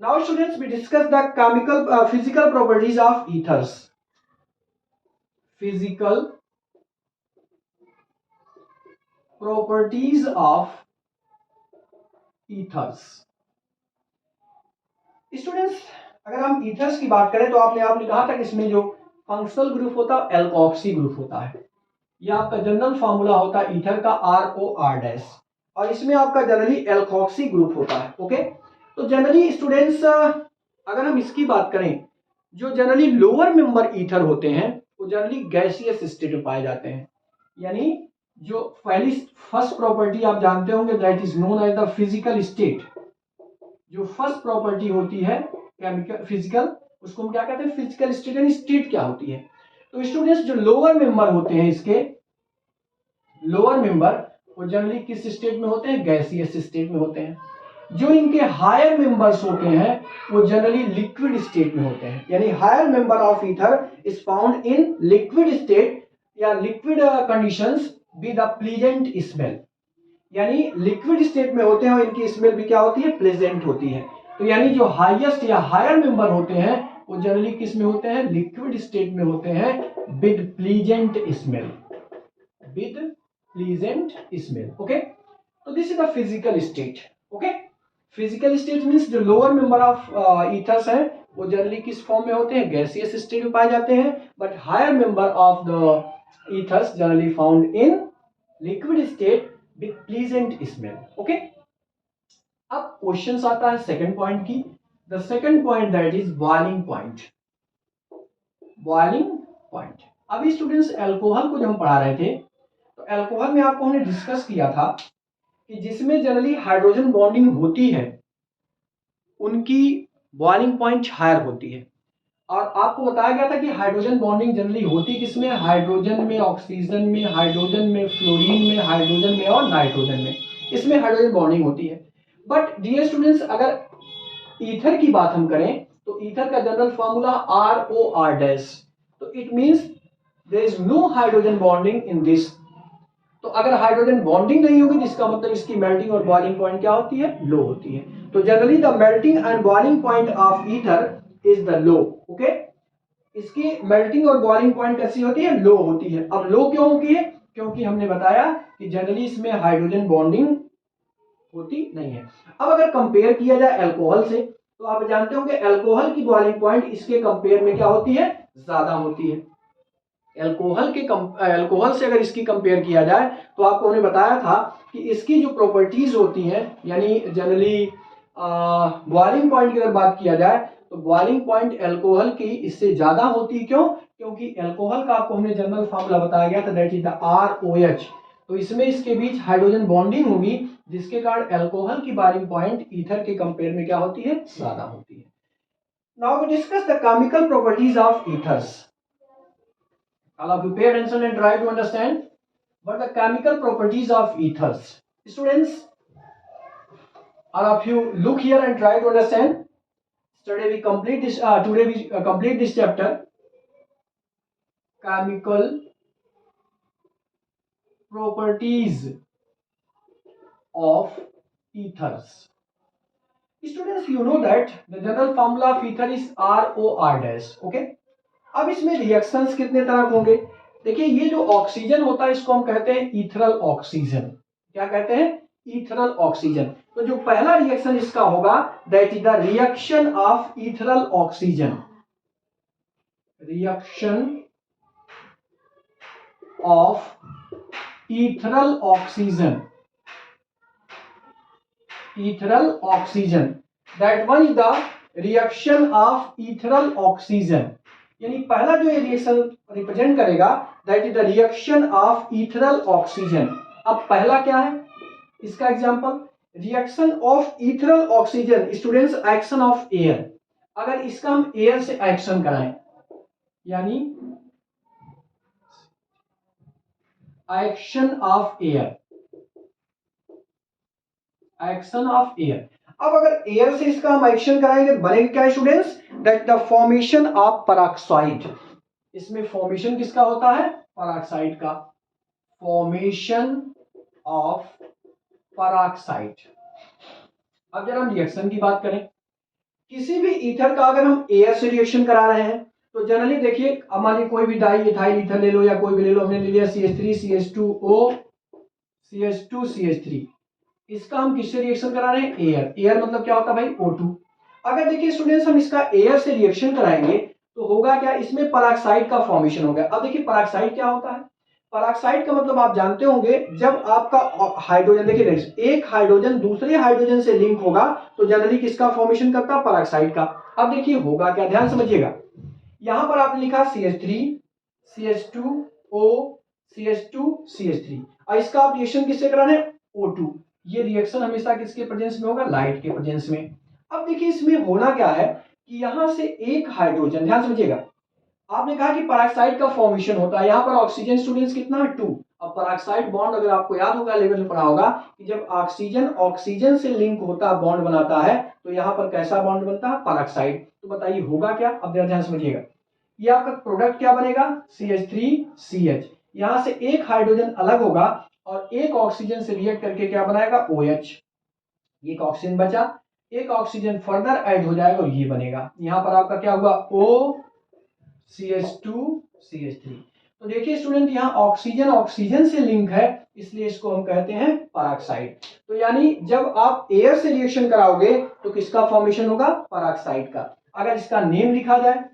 Now students we discuss the physical properties of ethers. Physical properties of ethers. Students अगर हम ethers की बात करें तो आपने कहा था कि इसमें जो फंक्शनल ग्रुप होता है एल्कोक्सी ग्रुप होता है। यह आपका जनरल फार्मूला होता है ईथर का ROR-, और इसमें आपका जनरली एल्कोक्सी ग्रुप होता है। ओके, तो जनरली स्टूडेंट्स अगर हम इसकी बात करें, जो जनरली लोअर मेंबर ईथर होते हैं वो जनरली गैसियस स्टेट में पाए जाते हैं। यानी जो पहली फर्स्ट प्रॉपर्टी आप जानते होंगे, that is known as the physical state. जो फर्स्ट प्रॉपर्टी होती है केमिकल फिजिकल, उसको हम क्या कहते हैं? Physical state. यानी स्टेट क्या होती है? तो स्टूडेंट्स जो लोअर मेंबर होते हैं, इसके लोअर मेंबर वो जनरली किस स्टेट में होते हैं? गैसियस स्टेट में होते हैं। जो इनके हायर मेंबर्स होते हैं वो जनरली लिक्विड स्टेट में होते हैं। यानी higher member of ether is found in liquid state या liquid conditions with a pleasant smell. यानी लिक्विड स्टेट में होते हैं और इनकी स्मेल भी क्या होती है? प्लेजेंट होती है। तो यानी जो हाईएस्ट या हायर मेंबर होते हैं वो जनरली किस में होते हैं? लिक्विड स्टेट में होते हैं with pleasant smell, with pleasant smell. Okay, तो this is the physical state. Okay, physical state means जो लोअर मेंबर ऑफ ईथर्स हैं वो जनरली किस फॉर्म में होते हैं? गैसियस स्टेट में पाए जाते हैं, but higher member of the ethers generally found in liquid state with pleasant smell. Okay, अब क्वेश्चंस आता है सेकंड पॉइंट की। The second point that is boiling point. Boiling point, अभी स्टूडेंट्स अल्कोहल को जब हम पढ़ा रहे थे तो अल्कोहल में आपको हमने डिस्कस किया था कि जिसमें जनरली हाइड्रोजन बॉन्डिंग होती है उनकी बॉइलिंग पॉइंट हायर होती है। और आपको बताया गया था कि हाइड्रोजन बॉन्डिंग जनरली होती किसमें? हाइड्रोजन में, ऑक्सीजन में, हाइड्रोजन में, फ्लोरीन में, हाइड्रोजन में और नाइट्रोजन में, इसमें हाइड्रोजन बॉन्डिंग होती है। बट डियर स्टूडेंट्स अगर ईथर की बात हम करें तो ईथर का जनरल फॉर्मूला ROR-। तो it means there is no hydrogen bonding in this. तो अगर हाइड्रोजन बॉन्डिंग नहीं होगी, जिसका मतलब इसकी मेल्टिंग और बॉइलिंग पॉइंट क्या होती है, लो होती है। तो generally the melting and boiling point of ether is the low. Okay, इसकी मेल्टिंग और बॉइलिंग पॉइंट कैसी होती है, लो होती है। अब लो क्यों होती है, क्योंकि हमने बताया कि जनरली इसमें हाइड्रोजन बॉन्डिंग होती नहीं है। अब अगर कंपेयर किया जाए अल्कोहल से, तो आप जानते हो कि अल्कोहल की बॉइलिंग पॉइंट इसके कंपेयर में क्या होती है, ज्यादा होती है। अल्कोहल से अगर इसकी कंपेयर किया जाए तो आपको हमने बताया था कि इसकी जो प्रॉपर्टीज होती हैं, यानी जनरली बॉइलिंग पॉइंट की अगर बात किया जाए तो बॉइलिंग पॉइंट अल्कोहल की इससे ज्यादा होती है। क्यों, क्योंकि अल्कोहल का आपको हमने जनरल फार्मूला बताया गया था, दैट इज द ROH। तो इसमें इसके बीच हाइड्रोजन बॉन्डिंग होगी, जिसके कारण अल्कोहल की बॉइलिंग पॉइंट ईथर के कंपेयर में क्या होती है, ज्यादा होती है। Now we discuss the chemical properties of ethers. All of you pay attention and try to understand what the chemical properties of ethers. Students, all of you look here and try to understand. Today we complete this. Complete this chapter. Chemical properties of ethers. Students, you know that the general formula of ether is ROR dash. Okay. अब इसमें रिएक्शंस कितने तरह के होंगे। देखिए, ये जो ऑक्सीजन होता है इसको हम कहते हैं ईथरल ऑक्सीजन। क्या कहते हैं, ईथरल ऑक्सीजन। तो जो पहला रिएक्शन इसका होगा that is the reaction of ethereal oxygen. Reaction of ethereal oxygen, ethereal oxygen, that one is the reaction of ethereal oxygen. यानी पहला जो ये रिएक्शन रिप्रेजेंट करेगा that is the reaction of ethereal oxygen. अब पहला क्या है इसका example, reaction of ethereal oxygen. Students, action of air. अगर इसका हम एयर से एक्शन कराएं, यानी action of air, action of air. अब अगर एयर से इसका हम एक्शन कराएंगे, बनेगा क्या students, that the formation of peroxide. इसमें फॉर्मेशन किसका होता है, पेरोक्साइड का, फॉर्मेशन ऑफ पेरोक्साइड। अब जरा हम रिएक्शन की बात करें, किसी भी ईथर का अगर हम एयर से रिएक्शन करा रहे हैं तो जनरली देखिए, हमारी कोई भी डाई इथाइल ईथर ले लो या कोई भी ले लो, हमने ले लिया CH3 CH2O CH2 CH3, इसका हम किससे रिएक्शन करा रहे हैं, एयर। एयर मतलब क्या होता है भाई, O2। अगर देखिए स्टूडेंट्स, हम इसका एयर से रिएक्शन कराएंगे तो होगा क्या, इसमें पेरोक्साइड का फॉर्मेशन होगा। अब देखिए पेरोक्साइड क्या होता है, पेरोक्साइड का मतलब आप जानते होंगे, जब आपका हाइड्रोजन, देखिए एक हाइड्रोजन दूसरे हाइड्रोजन से लिंक होगा तो जनरली किसका फॉर्मेशन करता है, पेरोक्साइड का। अब देखिए होगा क्या, ध्यान समझिएगा। यहां पर आपने लिखा CH3 CH2O CH2 CH3, और इसका आप रिएक्शन किससे करा रहे हैं, O2। ये रिएक्शन हमेशा किसके प्रेजेंस में होगा, लाइट के प्रेजेंस में। अब देखिए इसमें होना क्या है कि यहां से एक हाइड्रोजन, ध्यान समझिएगा, आपने कहा कि पेरोक्साइड का फॉर्मेशन होता है, यहां पर ऑक्सीजन स्टूडेंट्स कितना है, 2। अब पेरोक्साइड बॉन्ड अगर आपको याद होगा, लेवल में पढ़ा होगा कि जब ऑक्सीजन ऑक्सीजन से लिंक होता है, बॉन्ड बनाता है, तो यहां पर कैसा बॉन्ड बनता है, पेरोक्साइड। तो बताइए होगा क्या, अब ध्यान समझिएगा। ये आपका प्रोडक्ट क्या बनेगा, CH3CH। यहां से एक हाइड्रोजन अलग होगा और एक ऑक्सीजन से रिएक्ट करके क्या बनाएगा, OH। एक ऑक्सीजन बचा, एक ऑक्सीजन फर्दर ऐड हो जाएगा और ये बनेगा। यहां पर आपका क्या हुआ, OCH2CH3। तो देखिए स्टूडेंट, यहाँ ऑक्सीजन ऑक्सीजन से लिंक है, इसलिए इसको हम कहते हैं पेरोक्साइड। तो यानी जब आप एयर से रिएक्शन कराओगे तो किसका फॉर्मेशन होगा, पेरोक्साइड का। अगर इसका नेम लिखा जाए,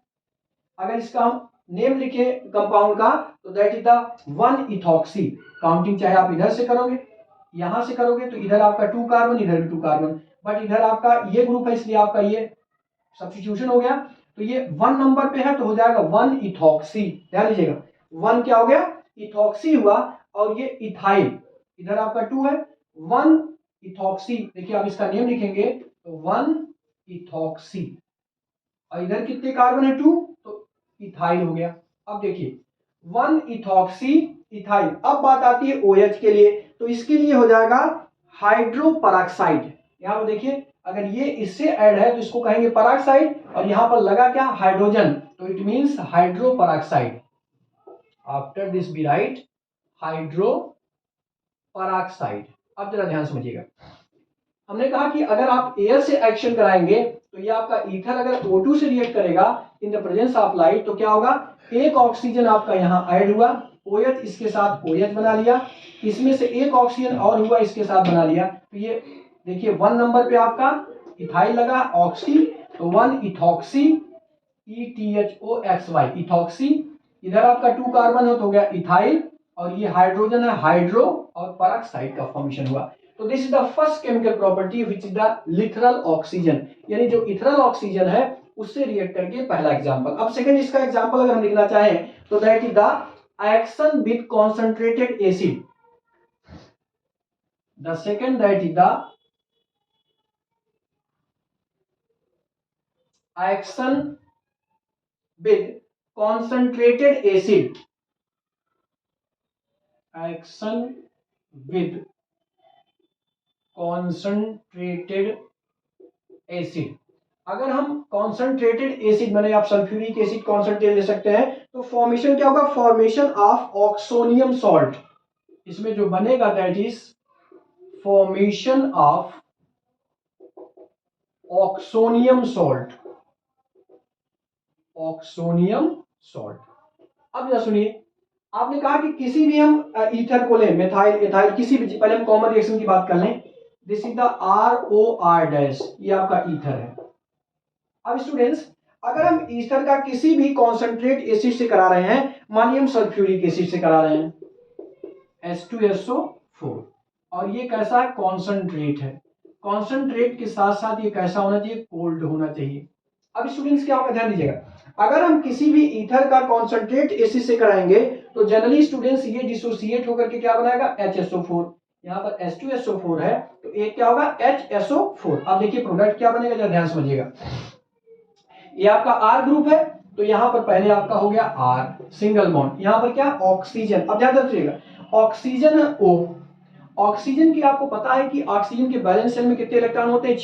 अगर इसका हम नेम लिखे कंपाउंड का, तो दैट इज द 1-इथॉक्सी। काउंटिंग चाहे आप इधर से करोगे, यहां से करोगे तो इधर आपका 2 कार्बन, इधर भी 2 कार्बन, बट इधर आपका ये ग्रुप है इसलिए आपका ये सब्स्टिट्यूशन हो गया। तो ये 1 नंबर पे है तो हो जाएगा 1-इथॉक्सी। ध्यान दीजिएगा, 1 क्या हो गया, इथॉक्सी हुआ, और ये इथाइल इधर आपका 2 है, 1-इथॉक्सी। देखिए आप इसका नेम लिखेंगे तो 1-इथॉक्सी, और इधर कितने कार्बन है, 2, तो इथाइल हो गया। अब देखिए 1-इथॉक्सी इथाइल। अब बात आती है OH के लिए, तो इसके लिए हो जाएगा हाइड्रोपेरोक्साइड। यहां पर देखिए, अगर ये इससे ऐड है तो इसको कहेंगे पेरोक्साइड, और यहां पर लगा क्या, हाइड्रोजन, तो it means hydroperoxide. After this we write hydroperoxide. अब जरा ध्यान समझिएगा, हमने कहा कि अगर आप एयर से एक्शन कराएंगे तो ये आपका ईथर अगर O2 से रिएक्ट करेगा in the presence of light तो क्या होगा, एक ऑक्सीजन आपका यहाँ ऐड हुआ, OH इसके साथ OH बना लिया, इसमें से एक ऑक्सीजन और हुआ इसके साथ बना लिया, तो ये देखिए 1 नंबर पे आपका इथाइल लगा ऑक्सी, तो 1 इथॉक्सी ETHOXY इथॉक्सी, इधर आपका 2 कार्बन हो गया इथाइल, और ये हाइड्रोजन है हाइड्रो, और पेरोक्साइड का फॉर्मेशन हुआ। तो this is the first chemical property which is the ethereal oxygen, यानी जो इथरल ऑक्सीजन है उससे रिएक्ट करके पहला एग्जांपल। अब सेकंड इसका एग्जांपल अगर हम लिखना चाहें तो that is the action with concentrated acid. The second that is the action with concentrated acid, action with concentrated acid। अगर हम कॉन्सेंट्रेटेड एसिड माने आप सल्फ्यूरिक एसिड कॉन्सेंट्रेट ले सकते हैं, तो फॉर्मेशन क्या होगा, फॉर्मेशन ऑफ ऑक्सोनियम सॉल्ट, इसमें जो बनेगा that is formation of oxonium salt, oxonium salt. अब जरा सुनिए, आपने कहा कि किसी भी हम ईथर को लें, मेथाइल एथाइल किसी भी, पहले हम कॉमन रिएक्शन की बात कर लें, this is the ROR dash, ये आपका ईथर है। अब स्टूडेंट्स अगर हम ईथर का किसी भी कॉन्सेंट्रेट एसिड से करा रहे हैं, मानिए हम सल्फ्यूरिक एसिड से करा रहे हैं H2SO4, और ये कैसा है, कॉन्सेंट्रेट है, कॉन्सेंट्रेट के साथ साथ ये कैसा होना चाहिए, कोल्ड होना चाहिए। अब स्टूडेंट्स क्या होगा, ध्यान दीजिएगा, अगर हम किसी भी ईथर का कॉन्सेंट्रेट एसिड से कराएंगे तो जनरली स्टूडेंट्स ये डिसोसिएट होकर के क्या बनाएगा, HSO4, यहाँ पर H2SO4 है तो एक क्या होगा, HSO4। अब देखिए प्रोडक्ट क्या बनेगा, जरा ध्यान समझिएगा, ये आपका R ग्रुप है, तो यहाँ पर पहले आपका हो गया R सिंगल बॉन्ड, यहाँ पर क्या ऑक्सीजन। अब ध्यान रखिएगा, ऑक्सीजन O, ऑक्सीजन की आपको पता है कि ऑक्सीजन के बैलेंस शेल में कितने इलेक्ट्रॉन होते हैं,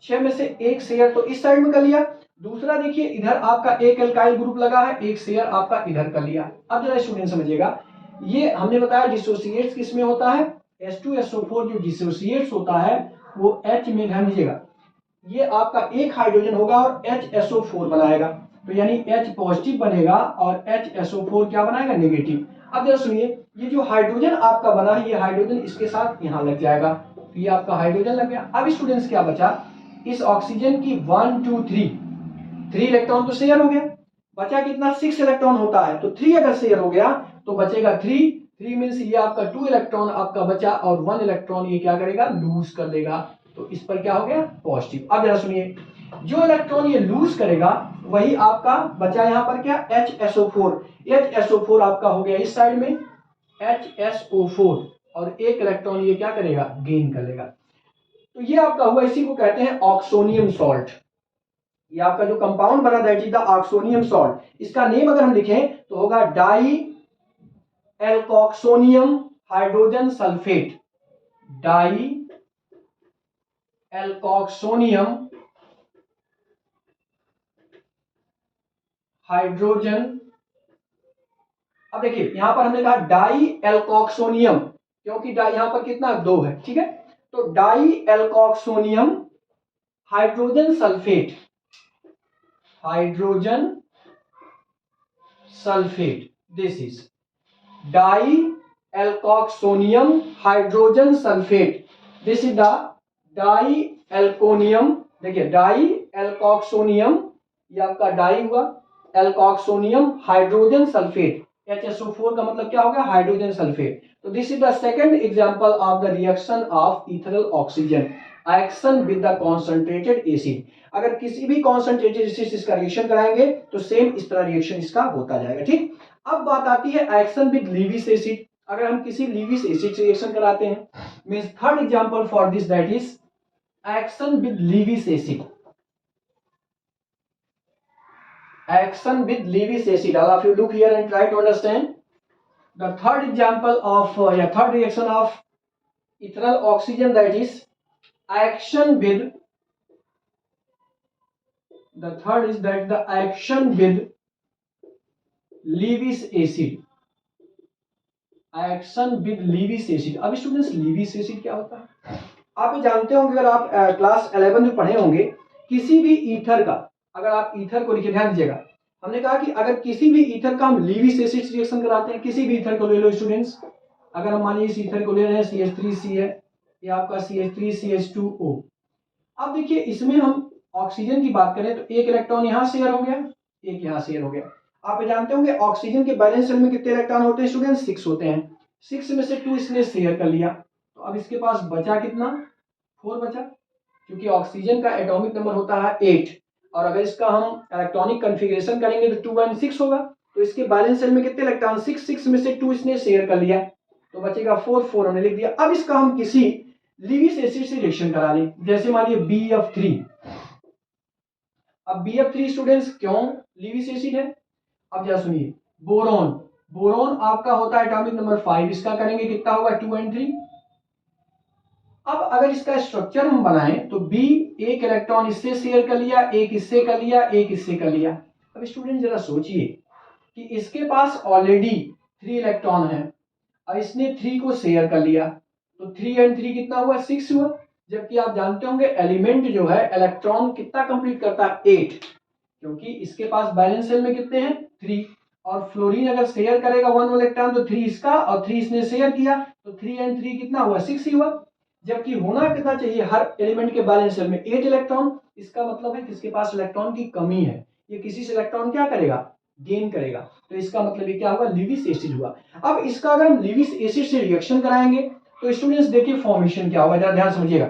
6 में से एक शेयर तो इस साइड में कर लिया, दूसरा देखिए इधर आपका एक एल्काइल ग्रुप लगा है, एक शेयर आपका इधर कर लिया। अब जरा स्टूडेंट समझिएगा, ये हमने बताया डिसोसिएट्स किस में होता है, H2SO4 जो डिसोसिएट्स होता है वो H में, ध्यान दीजिएगा ये आपका एक हाइड्रोजन होगा और HSO4 बनाएगा, तो यानी H पॉजिटिव बनेगा और HSO4 क्या बनाएगा, नेगेटिव। अब जरा सुनिए, ये जो हाइड्रोजन आपका बना है, ये हाइड्रोजन इसके साथ यहाँ लग जाएगा, तो ये आपका हाइड्रोजन लग गया। अब स्टूडेंट्स क्या बचा, इस ऑक्सीजन की 1 2 3 इलेक्ट्रॉन तो शेयर हो गया, बचा कितना, 6 इलेक्ट्रॉन होता है, तो 3 अगर शेयर हो गया तो बचेगा 3 मीन्स ये आपका 2 इलेक्ट्रॉन आपका बचा, और 1 इलेक्ट्रॉन ये क्या करेगा, लूज कर देगा, तो इस पर क्या हो गया, पॉजिटिव। अब जरा सुनिए, जो इलेक्ट्रॉन ये लूज करेगा वही आपका बचा यहाँ पर क्या, HSO4 आपका हो गया इस साइड में HSO4, और एक इलेक्ट्रॉन ये क्या करेगा, गेन कर लेगा, तो ये आपका हुआ, इसी को कहते हैं ऑक्सोनियम सॉल्ट। ये आपका जो कंपाउंड बना that is the oxonium salt. इसका नेम अगर हम लिखें तो होगा di alkoxonium hydrogen sulphate, di alkoxonium hydrogen. अब देखिए यहां पर हमने कहा डाई एल्कोक्सोनियम, क्योंकि डाई यहां पर कितना, 2 है, ठीक है, तो di alkoxonium hydrogen sulphate, hydrogen sulphate, this is di alkoxonium hydrogen sulphate, this is the di alkonium. देखिए डाई एल्कोक्सोनियम, ये आपका डाई हुआ, एल्कोक्सोनियम हाइड्रोजन सल्फेट, HSO4 का मतलब क्या हो गया, हाइड्रोजन सल्फेट। तो this is the second example of the reaction of ethereal oxygen, action with the concentrated acid. अगर किसी भी कॉन्सेंट्रेटेड एसिड से इसका रिएक्शन कराएंगे तो सेम इस तरह रिएक्शन इसका होता जाएगा, ठीक। अब बात आती है एक्शन विद लीविस एसिड। अगर हम किसी लीविस एसिड से रिएक्शन कराते हैं, means third example for this that is action with Lewis acid, action with Lewis acid. All of you look here and try to understand. The third example of third reaction of ethyl oxygen, that is action with, the third is that the action with Lewis acid, action with Lewis acid. अब स्टूडेंट्स लीविस एसिड क्या होता है? आप ये जानते होंगे, अगर आप क्लास 11 में पढ़े होंगे, किसी भी ईथर का, अगर आप ईथर को लिखे, ध्यान दीजिएगा, हमने कहा कि अगर किसी भी ईथर का हम लीविस एसिड से रिएक्शन कराते हैं, किसी भी ईथर को ले लो स्टूडेंट्स, अगर हम मान लीजिए इस ईथर को ले रहे हैं, CH3C है, ये आपका CH3CH2O। अब देखिए इसमें हम ऑक्सीजन की बात करें तो एक इलेक्ट्रॉन यहाँ शेयर हो गया, एक यहाँ शेयर हो गया। आप जानते होंगे ऑक्सीजन के बैलेंस शेल में कितने इलेक्ट्रॉन होते हैं स्टूडेंट्स? 6 होते हैं। 6 में से 2 इसने शेयर कर लिया, तो अब इसके पास बचा कितना? 4 बचा, क्योंकि ऑक्सीजन का एटॉमिक नंबर होता है 8, और अगर इसका हम इलेक्ट्रॉनिक कन्फिग्रेशन करेंगे तो 2 and 6 होगा। तो इसके बैलेंस शेल में कितने इलेक्ट्रॉन? 6, 6 में से 2 इसने शेयर कर लिया, तो बचेगा 4, 4 हमने लिख दिया। अब इसका हम किसी लीविस एसिड से रिएक्शन करा लें, जैसे मान लीजिए BF3। अब BF3 स्टूडेंट्स क्यों लीविस एसिड है? अब जरा सुनिए, बोरॉन, बोरॉन आपका होता है एटॉमिक नंबर 5, इसका करेंगे कितना होगा? 2 and 3। अब अगर इसका स्ट्रक्चर हम बनाएं तो B एक इलेक्ट्रॉन इससे शेयर कर लिया, एक इससे कर लिया, एक इससे कर लिया। अब स्टूडेंट जरा सोचिए कि इसके पास ऑलरेडी 3 इलेक्ट्रॉन है और इसने 3 को शेयर कर लिया, तो 3 and 3 कितना हुआ? 6 हुआ। जबकि आप जानते होंगे एलिमेंट जो है इलेक्ट्रॉन कितना कंप्लीट करता है? 8, क्योंकि इसके पास बैलेंस शेल में कितने हैं? 3। और फ्लोरीन अगर शेयर करेगा 1 इलेक्ट्रॉन तो 3 इसका और 3 इसने शेयर किया, तो 3 and 3 कितना हुआ? 6 ही हुआ। जबकि होना कितना चाहिए हर एलिमेंट के बैलेंस शेल में? 8 इलेक्ट्रॉन। इसका मतलब है कि इसके पास इलेक्ट्रॉन की कमी है, ये किसी से इलेक्ट्रॉन क्या करेगा? गेन करेगा। तो इसका मतलब ये क्या हुआ? लीविस एसिड हुआ। अब इसका अगर हम लीविस एसिड से रिएक्शन कराएंगे तो स्टूडेंट्स देखिए फॉर्मेशन क्या होगा, जरा ध्यान समझिएगा।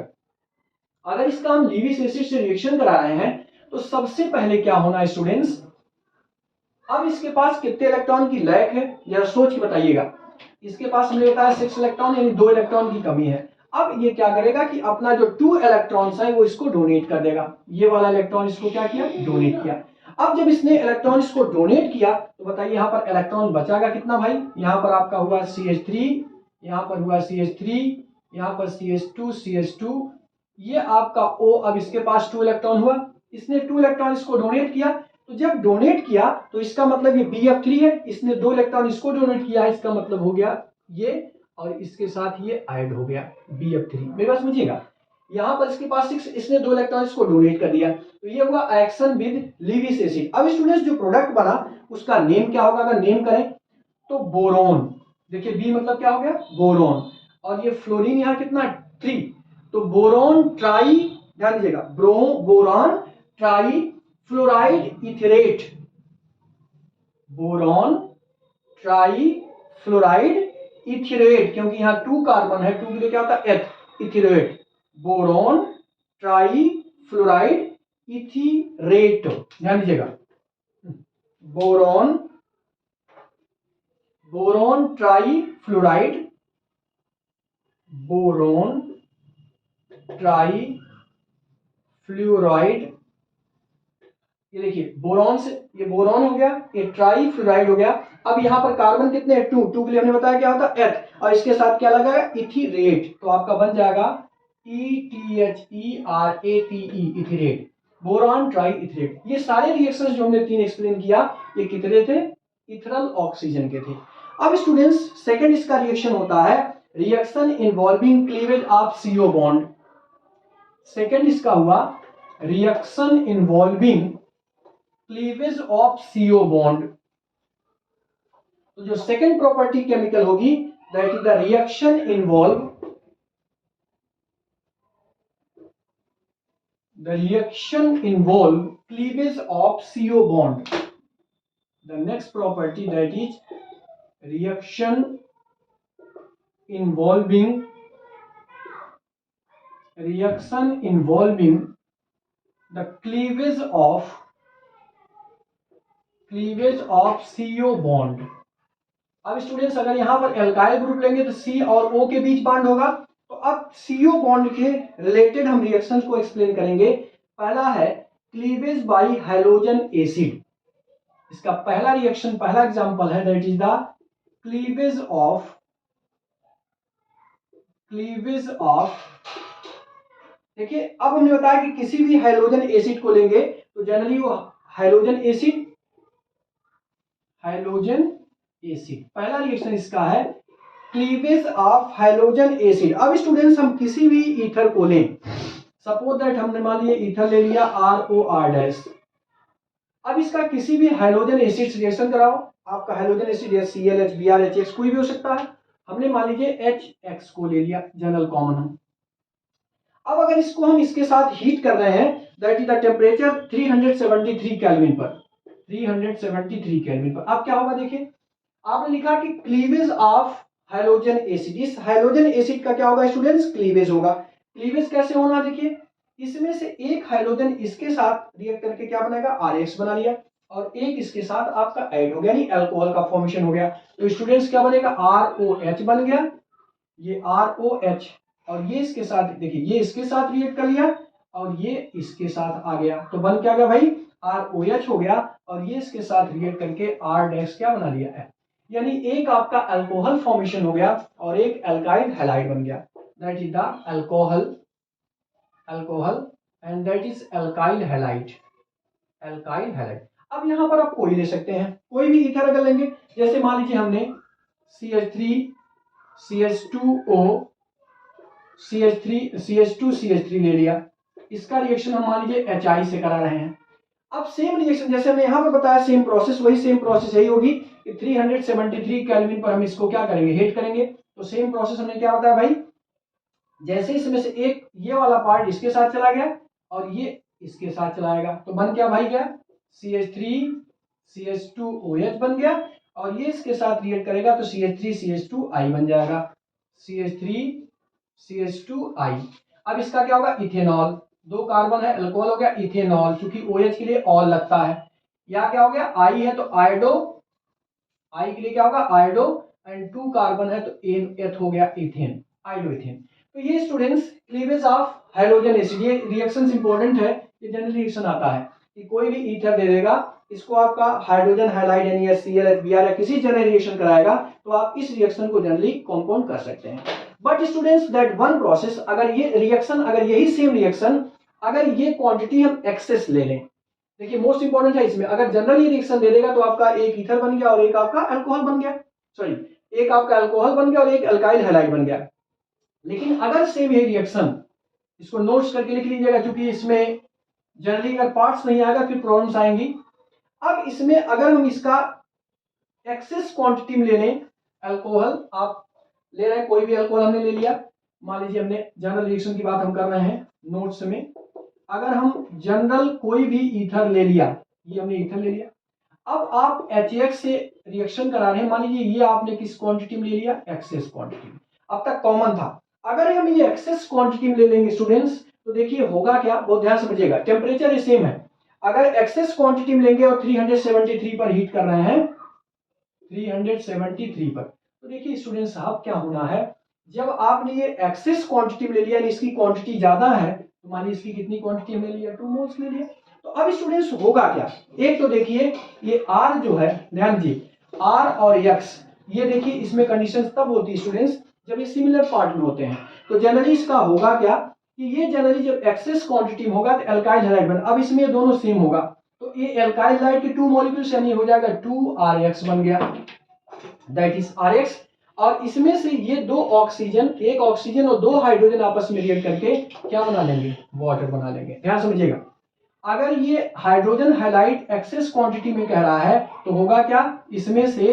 अगर इसका हम लीविस एसिड से रिएक्शन करा रहे हैं तो सबसे पहले क्या होना है स्टूडेंट्स? अब इसके पास कितने इलेक्ट्रॉन की लैक है, जरा सोच के बताइएगा। इसके पास हमने बताया 6 इलेक्ट्रॉन, यानी 2 इलेक्ट्रॉन की कमी है। अब ये क्या करेगा कि अपना जो 2 इलेक्ट्रॉन्स है वो इसको डोनेट कर देगा। ये वाला इलेक्ट्रॉन इसको क्या किया? डोनेट किया। अब जब इसने इलेक्ट्रॉन इसको डोनेट किया तो बताइए यहाँ पर इलेक्ट्रॉन बचागा कितना भाई? यहाँ पर आपका हुआ CH3, यहाँ पर हुआ CH3, यहाँ पर CH2, ये आपका O। अब इसके पास 2 इलेक्ट्रॉन हुआ, इसने 2 इलेक्ट्रॉन इसको डोनेट किया, तो जब डोनेट किया तो इसका मतलब ये BF3 है, इसने 2 इलेक्ट्रॉन इसको डोनेट किया है, इसका मतलब हो गया ये, और इसके साथ ये ऐड हो गया BF3। मेरी बात समझिएगा, यहाँ पर इसके पास 6, इसने 2 इलेक्ट्रॉन इसको डोनेट कर दिया, तो ये हुआ एक्शन विद लीविस एसिड। अब स्टूडेंट्स जो प्रोडक्ट बना उसका नेम क्या होगा? अगर नेम करें तो बोरोन। देखिए B मतलब क्या हो गया? बोरोन। और ये फ्लोरीन यहाँ कितना? 3, तो बोरोन ट्राई, ध्यान दीजिएगा, boron try fluoride इथेरेट, boron try fluoride इथेरेट, क्योंकि यहाँ 2 कार्बन है, 2 के लिए क्या होता है? एथ, इथेरेट, बोरॉन ट्राई फ्लोराइड इथेरेट, ध्यान दीजिएगा, boron, boron try fluoride, boron try fluoride. ये देखिए बोरॉन से ये बोरॉन हो गया, ये ट्राई फ्लोराइड हो गया। अब यहाँ पर कार्बन कितने हैं? 2, 2 के लिए हमने बताया क्या होता है? एथ, और इसके साथ क्या लगा? इथेरेट, तो आपका बन जाएगा ETHERATE, इथेरेट, बोरॉन ट्राई इथेरेट। ये सारे रिएक्शंस जो हमने 3 एक्सप्लेन किया ये कितने थे? इथरल ऑक्सीजन के थे। अब स्टूडेंट्स सेकंड इसका रिएक्शन होता है reaction involving cleavage of CO bond. Second इसका हुआ reaction involving cleavage of CO bond. तो जो सेकंड प्रॉपर्टी केमिकल होगी that is the reaction involve cleavage of CO bond. The next property that is reaction involving the cleavage of CO bond. अब स्टूडेंट्स अगर यहां पर एल्काइल ग्रुप लेंगे तो C और O के बीच बॉन्ड होगा, तो अब CO बॉन्ड के रिलेटेड हम रिएक्शंस को एक्सप्लेन करेंगे। पहला है क्लीवेज बाय हैलोजन एसिड। इसका पहला रिएक्शन, पहला एग्जांपल है that is the cleavage of देखिए अब हमने बताया कि किसी भी हैलोजन एसिड को लेंगे तो जनरली वो हैलोजन हाइड्रोजन एसिड। पहला रिएक्शन इसका है क्लीवेज ऑफ हाइड्रोजन एसिड। अब स्टूडेंट्स हम किसी भी ईथर को लें, सपोज दैट हमने मान लिया ईथर ले लिया ROR-। अब इसका किसी भी हाइड्रोजन एसिड रिएक्शन कराओ, आपका हाइड्रोजन एसिड ClH BrHX कोई भी हो सकता है। हमने मान लीजिए HX को ले लिया जनरल कॉमन हम। अब अगर इसको हम इसके साथ हीट कर रहे हैं, that is the temperature 373 kelvin पर, 373 केल्विन पर। अब क्या होगा देखिए, आपने लिखा कि क्लीवेज ऑफ हाइड्रोजन एसिड। इस हाइड्रोजन एसिड का क्या होगा स्टूडेंट्स, क्लीवेज होगा। क्लीवेज कैसे होना देखिए, इसमें से एक हाइड्रोजन इसके साथ रिएक्ट करके क्या बनाएगा, RH बना लिया, और एक इसके साथ आपका ऐड हो गया, यानी अल्कोहल का फॉर्मेशन हो गया। तो स्टूडेंट्स क्या बनेगा, ROH बन गया, ये ROH, और ये इसके साथ देखिए, ये इसके साथ रिएक्ट कर लिया और ये इसके साथ आ गया, तो बन क्या गया भाई, ROH हो गया, और ये इसके साथ रिएक्ट करके R- क्या बना लिया है, यानी एक आपका अल्कोहल फॉर्मेशन हो गया और एक अल्काइल हैलाइड बन गया। That is the alcohol and that is alkyl halide, alkyl halide. अब यहां पर आप कोई ले सकते हैं, कोई भी ईथर अगर लेंगे, जैसे मान लीजिए हमने CH3 CH2O CH2 CH3 ले लिया, इसका रिएक्शन हम मान लीजिए HI से करा रहे हैं। अब सेम रिएक्शन जैसे हमने यहाँ पे बताया, सेम प्रोसेस, वही सेम प्रोसेस यही होगी कि 373 केल्विन पर हम इसको क्या करेंगे, हीट करेंगे। तो सेम प्रोसेस हमने क्या बताया भाई, जैसे इसमें से एक ये वाला पार्ट इसके साथ चला गया और ये इसके साथ चलाएगा, तो बन क्या भाई गया, CH3 CH2OH बन गया, और ये इसके साथ रिएक्ट करेगा तो CH3 CH2I बन जाएगा, CH3 CH2I। अब इसका क्या होगा, इथेनॉल, दो कार्बन है, अल्कोहल हो गया इथेनॉल, क्योंकि OH के लिए ऑल लगता है। यहाँ क्या हो गया, I है तो आयोडो, I के लिए क्या होगा आयोडो, एंड 2 कार्बन है तो एथ हो गया इथेन, आयोडो इथेन। तो ये students cleavage of hydrogen acid, ये रिएक्शंस इंपॉर्टेंट है, ये जनरल रिएक्शन आता है कि कोई भी ईथर दे देगा, इसको आपका हाइड्रोजन हाइलाइड यानी ClH Br या किसी जनरल रिएक्शन कराएगा, तो आप इस रिएक्शन को जनरली कंपाउंड कर सकते हैं। But students that one process, अगर ये रिएक्शन, अगर यही सेम रिएक्शन अगर ये क्वांटिटी हम एक्सेस ले लें, देखिए मोस्ट इंपॉर्टेंट है इसमें, अगर जनरल ये रिएक्शन दे देगा तो आपका एक ईथर बन गया और एक आपका अल्कोहल बन गया, सॉरी एक आपका अल्कोहल बन गया और एक अल्काइल हैलाइड बन गया। लेकिन अगर सेम ये रिएक्शन, इसको नोट्स करके लिख लीजिएगा क्योंकि इसमें जनरली अगर पार्ट्स नहीं आएगा फिर प्रॉब्लम्स आएंगी। अब इसमें अगर हम इसका एक्सेस क्वांटिटी में ले लें, अल्कोहल आप ले रहे हैं, कोई भी अल्कोहल हमने ले लिया, मान लीजिए हमने जनरल रिएक्शन की बात हम कर रहे हैं नोट्स में, अगर हम जनरल कोई भी ईथर ले लिया, ये हमने ईथर ले लिया, अब आप HX से रिएक्शन करा रहे हैं, मान लीजिए ये आपने किस क्वांटिटी में ले लिया, एक्सेस क्वांटिटी, अब तक कॉमन था। अगर हम ये एक्सेस क्वांटिटी में ले लेंगे स्टूडेंट्स, तो देखिए होगा क्या, बहुत ध्यान समझिएगा, टेम्परेचर सेम है, अगर एक्सेस क्वांटिटी में लेंगे और 373 पर हीट कर रहे हैं, 373 पर, तो देखिए स्टूडेंट्स साहब क्या होना है, जब आपने ये एक्सेस क्वांटिटी में ले लिया, इसकी क्वांटिटी ज्यादा है, तो मानिए इसकी कितनी क्वांटिटी हमने लिया, 2 मोल्स ले लिया। तो अब स्टूडेंट्स होगा क्या, एक तो देखिए ये R जो है, ध्यान दीजिए R और X, ये देखिए इसमें कंडीशन तब होती है स्टूडेंट्स जब ये सिमिलर पार्ट में होते हैं। तो जनरली इसका होगा क्या कि ये जनरली जब एक्सेस क्वांटिटी में होगा तो अल्काइल हैलाइड बन, अब इसमें ये दोनों सेम होगा, तो ये अल्काइल हैलाइड के 2 मॉलिक्यूल्स यानी हो जाएगा 2RX बन गया, दैट इज RX। और इसमें से ये दो ऑक्सीजन, एक ऑक्सीजन और 2 हाइड्रोजन आपस में रिएक्ट करके क्या बना लेंगे, वाटर बना लेंगे। ध्यान समझिएगा, अगर ये हाइड्रोजन हाइलाइड एक्सेस क्वांटिटी में कह रहा है तो होगा क्या, इसमें से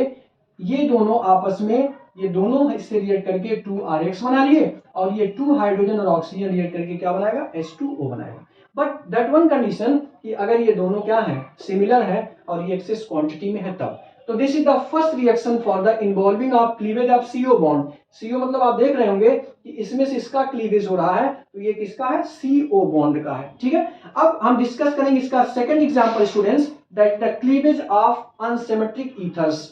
ये दोनों आपस में, ये दोनों इससे रिएक्ट करके 2RX बना लिए, और ये 2 हाइड्रोजन और ऑक्सीजन रिएक्ट करके क्या बनाएगा, H2O बनाएगा। बट दैट वन कंडीशन कि अगर ये दोनों क्या है, सिमिलर है और ये एक्सेस क्वांटिटी में है तब। तो this is the first reaction for the involving of cleavage of CO bond. CO मतलब आप देख रहे होंगे कि इसमें से इसका क्लीवेज हो रहा है, तो ये किसका है, CO बॉन्ड का है, ठीक है। अब हम डिस्कस करेंगे इसका second example students, that the cleavage of unsymmetric ethers,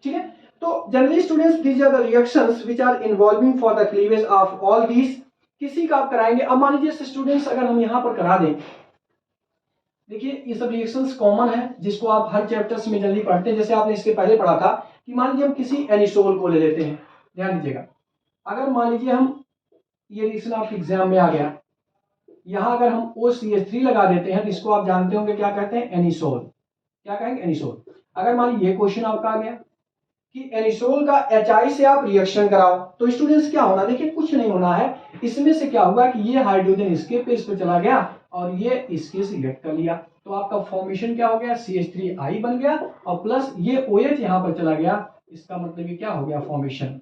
ठीक है। तो generally students these are the reactions which are involving for the cleavage of all these, किसी का आप कराएंगे। अब मान लीजिए स्टूडेंट्स अगर हम यहां पर करा दें, देखिए ये सब रिएक्शंस कॉमन है जिसको आप हर चैप्टर्स में जल्दी पढ़ते हैं, जैसे आपने इसके पहले पढ़ा था कि मान लीजिए हम किसी एनिसोल को ले लेते हैं, ध्यान दीजिएगा, अगर मान लीजिए हम ये रिएक्शन आपके एग्जाम में आ गया, यहां अगर हम OCH3 लगा देते हैं तो इसको आप जानते होंगे क्या कहते हैं, एनिसोल, क्या कहेंगे, एनिसोल। अगर मान लीजिए ये क्वेश्चन आपका आ गया कि एनिसोल का HI से आप रिएक्शन कराओ, तो स्टूडेंट्स क्या होना, देखिए कुछ नहीं होना है, इसमें से क्या हुआ कि ये हाइड्रोजन इसके पेज पे चला गया और ये इसके सिलेक्ट कर लिया, तो आपका फॉर्मेशन क्या हो गया, CH3I बन गया और प्लस ये OH यहाँ पर चला गया, इसका मतलब ये क्या हो गया, फॉर्मेशन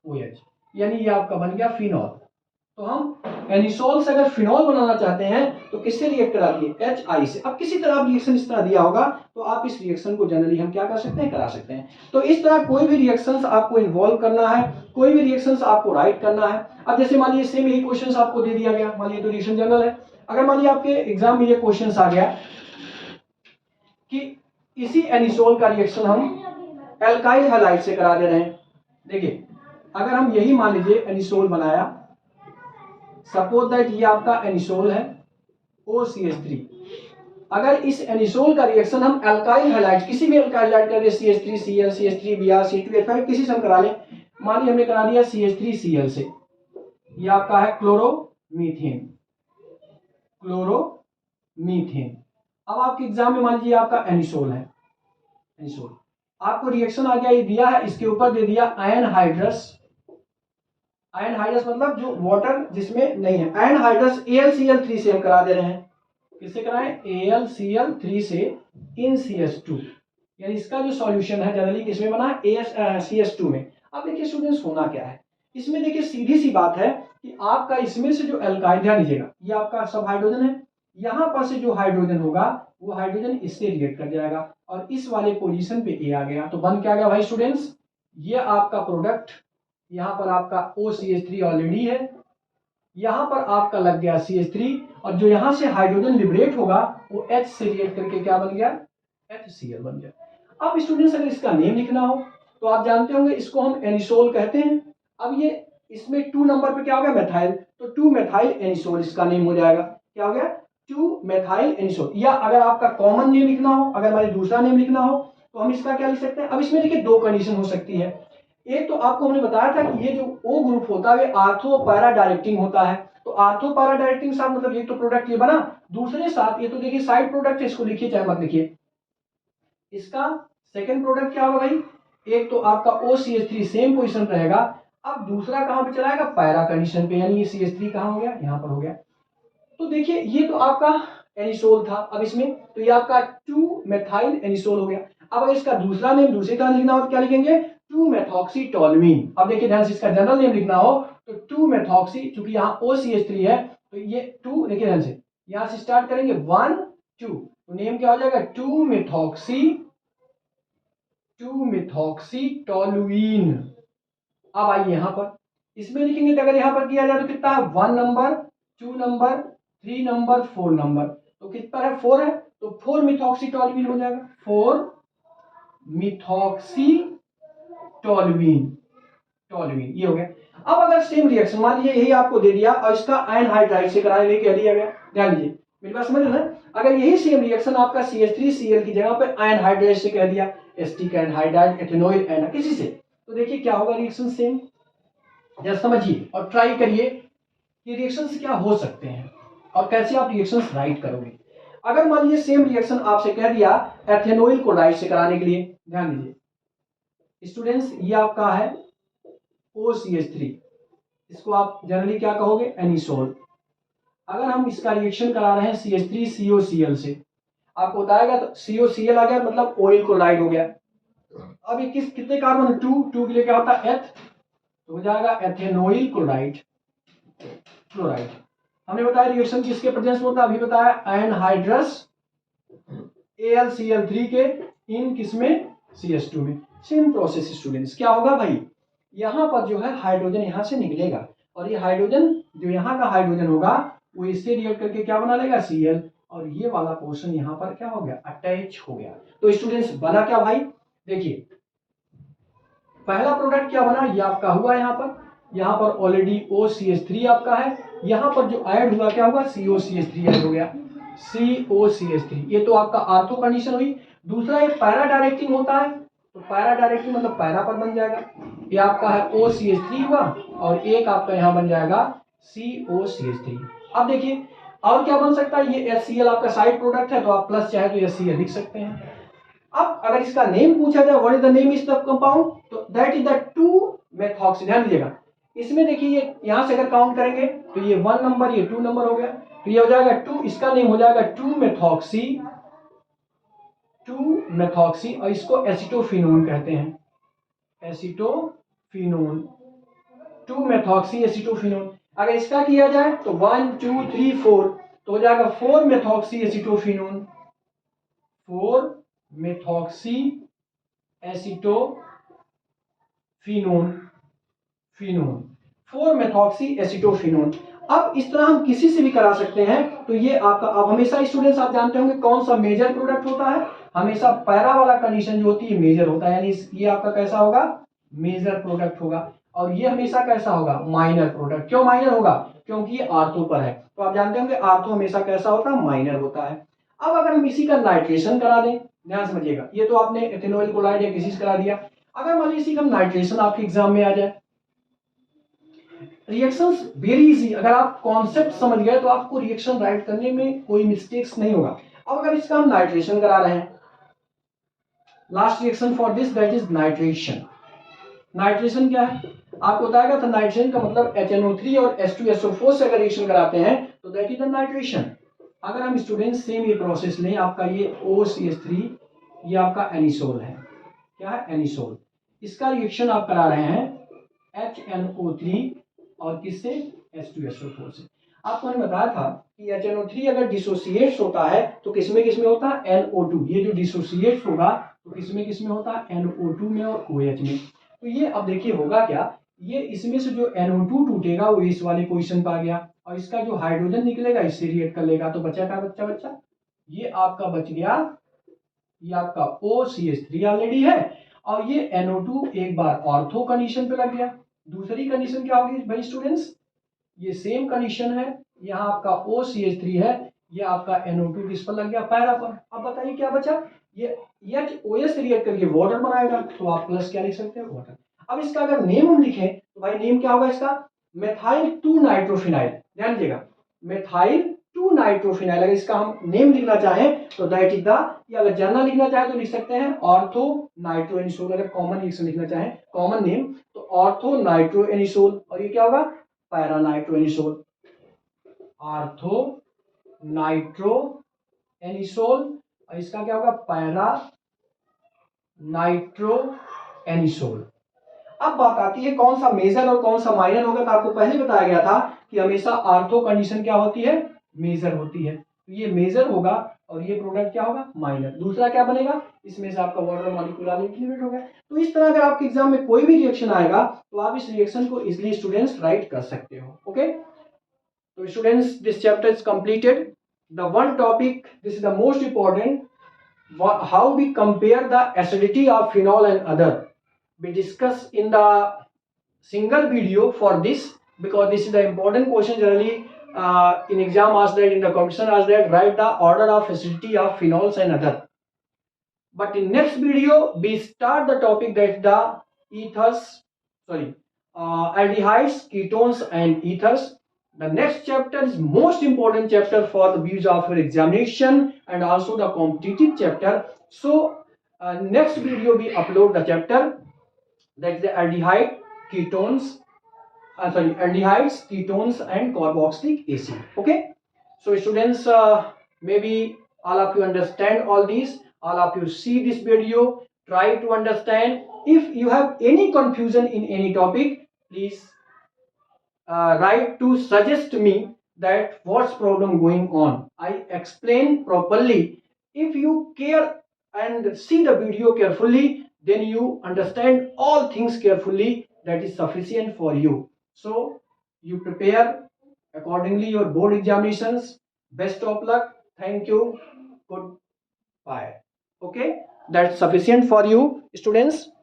OH, यानी ये आपका बन गया फिनॉल। तो हम एनिसोल से अगर फिनॉल बनाना चाहते हैं तो किससे रिएक्ट करा दिए, HI से। अब किसी तरह रिएक्शन इस तरह दिया होगा तो आप इस रिएक्शन को जनरली हम क्या कर सकते हैं, करा सकते हैं। तो इस तरह कोई भी रिएक्शंस आपको इन्वॉल्व करना है, कोई भी रिएक्शंस आपको राइट करना है। अब जैसे मान लीजिए सेम यही क्वेश्चन आपको दे दिया गया, मान लीजिए तो रिएक्शन जनरल है, अगर मान लीजिए आपके एग्जाम में ये क्वेश्चन आ गया कि इसी एनिसोल का रिएक्शन हम एल्काइल हैलाइड से करा दे रहे हैं। देखिए अगर हम यही मान लीजिए एनिसोल बनाया, सपोज दैट ये आपका एनिसोल है OCH3, अगर इस एनिसोल का रिएक्शन हम एल्काइल हैलाइड, किसी भी एल्काइल हैलाइड कर दे, CH3Cl, CH3Br, C2H5, किसी से हम करा लें, मान लीजिए हमने करा दिया CH3Cl से, ये आपका है क्लोरोमीथेन, क्लोरोमीथेन। अब आपके एग्जाम में मान लीजिए आपका एनिसोल है, एनिसोल आपको रिएक्शन आ गया, ये दिया है, इसके ऊपर दे दिया आयन हाइड्रस, आयन हाइड्रस मतलब जो वाटर जिसमें नहीं है, आयन हाइड्रस AlCl3 से हम करा दे रहे हैं, किससे कराएं, AlCl3 से इन CH2, यानी इसका जो सॉल्यूशन है जनरली किसमें बना है, CH2 में। अब देखिए स्टूडेंट्स होना क्या है इसमें, देखिए सीधी सी बात है कि आपका इसमें से जो एल्काइल, ध्यान दीजिएगा ये आपका सब हाइड्रोजन है, यहाँ पर से जो हाइड्रोजन होगा वो हाइड्रोजन इससे रिएक्ट कर जाएगा और इस वाले पोजीशन पे A आ गया, तो बन क्या गया भाई स्टूडेंट्स, ये आपका प्रोडक्ट, यहाँ पर आपका OCH3 ऑलरेडी है, यहाँ पर आपका लग गया CH3 और जो यहाँ से हाइड्रोजन लिबरेट होगा वो H से रिएक्ट करके क्या बन गया, HCl बन गया। अब स्टूडेंट्स अगर इसका नेम लिखना हो तो आप जानते होंगे इसको हम एनिसोल कहते हैं। अब ये इसमें 2 नंबर पे क्या हो गया, मेथाइल, तो 2 मेथाइल एनिसोल इसका नेम हो जाएगा, क्या हो गया, 2 मेथाइल एनिसोल। या अगर आपका कॉमन नेम लिखना हो, अगर हमारे दूसरा नेम लिखना हो तो हम इसका क्या लिख सकते हैं। अब इसमें देखिए 2 कंडीशन हो सकती है, एक तो आपको हमने बताया था कि ये जो O ग्रुप होता है आर्थो पैरा डायरेक्टिंग होता है, तो आर्थो पैरा डायरेक्टिंग साथ मतलब एक तो प्रोडक्ट ये बना, दूसरे साथ ये तो देखिए साइड प्रोडक्ट है, इसको लिखिए चाहे मत लिखिए, इसका सेकंड प्रोडक्ट क्या होगा भाई, एक तो आपका OCH3 सेम पोजीशन रहेगा, अब दूसरा कहां पे चलाएगा, पैरा कंडीशन पे, यानी ये CH3 कहां हो गया, यहां पर हो गया। तो देखिए ये तो आपका एनिसोल था, अब इसमें तो ये आपका 2 मेथाइल एनिसोल हो गया। अब अगर इसका दूसरा नेम दूसरी तरह लिखना हो तो क्या लिखेंगे, 2 मेथॉक्सीटोल्यूइन। अब देखिए ध्यान से इसका जनरल नेम लिखना हो तो 2 मेथॉक्सी, चूंकि यहाँ OCH3 है तो ये 2, देखिए ध्यान से यहाँ से स्टार्ट करेंगे 1 2, तो नेम क्या हो जाएगा 2 मेथॉक्सीटोल्यूइन। अब आइए यहाँ पर इसमें लिखेंगे तो अगर यहाँ पर किया जाए तो कितना है, 1 नंबर, 2 नंबर, 3 नंबर, 4 नंबर, तो कितना है 4 है, तो 4 मिथॉक्सीटोल्यूइन हो जाएगा, 4 मिथॉक्सीटोल्यूइन, टोल्यूइन ये हो गया। अब अगर सेम रिएक्शन मान लीजिए यही आपको दे दिया और इसका आयन हाइड्राइड से कराने के लिए कह दिया गया, ध्यान लीजिए मेरी बात समझ रहे ना, अगर यही सेम रिएक्शन आपका CH3Cl की जगह पे आयन हाइड्राइड से कह दिया, एसिटिक एनहाइड्राइड, एथेनॉइल एन किसी से, तो देखिए क्या होगा रिएक्शन सेम। जरा समझिए और ट्राई करिए कि रिएक्शंस क्या हो सकते हैं और कैसे आप रिएक्शंस राइट करोगे। अगर मान लीजिए सेम रिएक्शन आपसे कह दिया एथेनॉइल क्लोराइड से कराने के लिए, ध्यान दीजिए स्टूडेंट्स ये आपका है OCH3, इसको आप जनरली क्या कहोगे, एनिसोल। अगर हम इसका रिएक्शन करा रहे हैं CH3COCl से, आपको बताएगा तो COCl आ गया मतलब ऑयल क्लोराइड हो गया। अब ये कितने कार्बन, 2 के लिए क्या होता है एथ, तो हो जाएगा एथेनॉइल क्लोराइड, क्लोराइड। हमने बताया रिएक्शन किसके प्रेजेंस में होता है, अभी बताया आयन हाइड्रस AlCl3 के इन किसमें, CH2 में। सेम प्रोसेस स्टूडेंट्स क्या होगा भाई, यहाँ पर जो है हाइड्रोजन यहाँ से निकलेगा और ये हाइड्रोजन जो यहाँ का हाइड्रोजन होगा वो इससे रिएक्ट करके क्या बना लेगा, Cl, और ये वाला पोर्शन यहाँ पर क्या हो गया, अटैच हो गया। तो स्टूडेंट्स बना क्या भाई, देखिए पहला प्रोडक्ट क्या बना, ये आपका हुआ यहाँ पर ऑलरेडी OCH3 आपका है, यहाँ पर जो ऐड हुआ क्या हुआ, COCH3 ऐड हो गया, COCH3, ये तो आपका आर्थो कंडीशन हुई। दूसरा ये पैरा डायरेक्टिंग होता है, तो पैरा डायरेक्टिंग मतलब पैरा पर बन जाएगा, ये आपका है OCH3 हुआ और एक आपका यहाँ बन जाएगा COCH3। अब देखिए और क्या बन सकता है, ये HCl आपका साइड प्रोडक्ट है तो आप प्लस चाहे तो HCl लिख सकते हैं, अब अगर इसका नेम पूछा जाए what is the name is the compound, तो दैट इज द 2-मेथॉक्सी। ध्यान दीजिएगा, इसमें देखिए ये यहां से अगर काउंट करेंगे तो ये 1 नंबर, ये 2 नंबर हो गया, तो ये हो जाएगा 2, इसका नेम हो जाएगा 2-मेथॉक्सी, 2-मेथॉक्सी, और इसको एसिटोफिनोन कहते हैं, एसिटोफिनोन, 2-मेथॉक्सी एसिटोफिनोन। अगर इसका किया जाए तो 1 2 3 4, तो हो जाएगा 4-मेथॉक्सी एसिटोफिनोन, 4-मेथॉक्सी एसिटोफिनोन, फिनोन, 4-मेथॉक्सी एसिटोफिनोन। अब इस तरह हम किसी से भी करा सकते हैं। तो ये आपका, अब हमेशा स्टूडेंट्स आप जानते होंगे कौन सा मेजर प्रोडक्ट होता है, हमेशा पैरा वाला कंडीशन जो होती है मेजर होता है, यानी ये आपका कैसा होगा, मेजर प्रोडक्ट होगा, और ये हमेशा कैसा होगा, माइनर प्रोडक्ट। क्यों माइनर होगा, क्योंकि ये आर्थो पर है, तो आप जानते होंगे आर्थो हमेशा कैसा होता है, माइनर होता है। अब अगर हम इसी का नाइट्रेशन करा दें, ध्यान समझिएगा, ये तो आपने एथेनॉल क्लोराइड या किसी से करा दिया, अगर मान लीजिए इसी का नाइट्रेशन आपके एग्जाम में आ जाए, रिएक्शंस वेरी इजी, अगर आप कॉन्सेप्ट समझ गए तो आपको रिएक्शन राइट करने में कोई मिस्टेक्स नहीं होगा। अब अगर इसका हम नाइट्रेशन करा रहे हैं, last reaction for this that is nitration. Nitration क्या है आपको बताएगा, तो नाइट्रेशन का मतलब HNO3 और H2SO4 से अगर रिएक्शन कराते हैं तो दैट इज द नाइट्रेशन। अगर हम स्टूडेंट्स सेम ये प्रोसेस लें, आपका ये OCH3, ये आपका एनिसोल है, क्या है, एनिसोल, इसका रिएक्शन आप करा रहे हैं HNO3 और किससे, H2SO4 से। आपको मैंने बताया था कि HNO3 अगर डिसोसिएट्स होता है तो किसमें किसमें होता है, NO2, ये जो डिसोसिएट्स होगा तो किसमें किसमें होता है, NO2 में और OH में। तो ये अब देखिए होगा क्या, ये इसमें से जो NO2 टूटेगा वो इस वाले पोजीशन पर आ गया, और इसका जो हाइड्रोजन निकलेगा इससे रिएक्ट कर लेगा, तो बचा क्या, बच्चा ये आपका बच गया, ये आपका OCH3 ऑलरेडी है, और ये NO2 एक बार ऑर्थो कंडीशन पे लग गया। दूसरी कंडीशन क्या होगी भाई स्टूडेंट्स, ये सेम कंडीशन है, यहाँ आपका OCH3 है, ये आपका NO2 किस पर लग गया, पैरा पर। अब बताइए क्या बचा, ये OH रिएक्ट करके वाटर बनाएगा, तो आप प्लस क्या लिख सकते हैं, वाटर। अब इसका अगर नेम हम लिखें तो भाई नेम क्या होगा इसका, मेथाइल 2-नाइट्रोफिनाइल। ध्यान दीजिएगा, मेथाइल 2-नाइट्रोफिनाइल, अगर इसका हम नेम लिखना चाहें तो दैट इज द, या अगर जर्नल लिखना चाहे तो लिख सकते हैं ऑर्थो नाइट्रोएनिसोल। अगर कॉमन रिएक्शन लिखना चाहें, कॉमन नेम, तो ऑर्थो नाइट्रोएनिसोल, और ये क्या होगा, पैरा नाइट्रोएनिसोल, ऑर्थो नाइट्रोएनिसोल, और इसका क्या होगा, पैरा नाइट्रोएनिसोल। अब बात आती है कौन सा मेजर और कौन सा माइनर होगा, तो आपको पहले बताया गया था कि हमेशा आर्थो कंडीशन क्या होती है, मेजर होती है, तो ये मेजर होगा, और ये प्रोडक्ट क्या होगा, माइनर। दूसरा क्या बनेगा, इसमें से आपका वाटर मॉलिक्यूलर इंटीग्रेट हो गया। तो इस तरह अगर आपके एग्जाम में कोई भी रिएक्शन आएगा तो आप इस रिएक्शन को इजिली स्टूडेंट्स राइट कर सकते हो। ओके, तो students this chapter is completed. The one topic, this is the most important, how we compare the acidity of phenol and other, we discuss in the single video for this, because this is the important question generally in exam asked that, in the competition asked that, write the order of acidity of phenols and other. But in next video we start the topic that the aldehydes, ketones and ethers. The next chapter is most important chapter for the views of your examination and also the competitive chapter. So next video we upload the chapter that is the aldehyde, ketones, aldehydes, ketones and carboxylic acid. Okay, so students, maybe all of you understand all these, all of you see this video, try to understand. If you have any confusion in any topic, please write to suggest me that what's problem going on. I explain properly. If you care and see the video carefully, then you understand all things carefully, that is sufficient for you. So you prepare accordingly your board examinations. Best of luck. Thank you. Goodbye. Okay, that's sufficient for you students.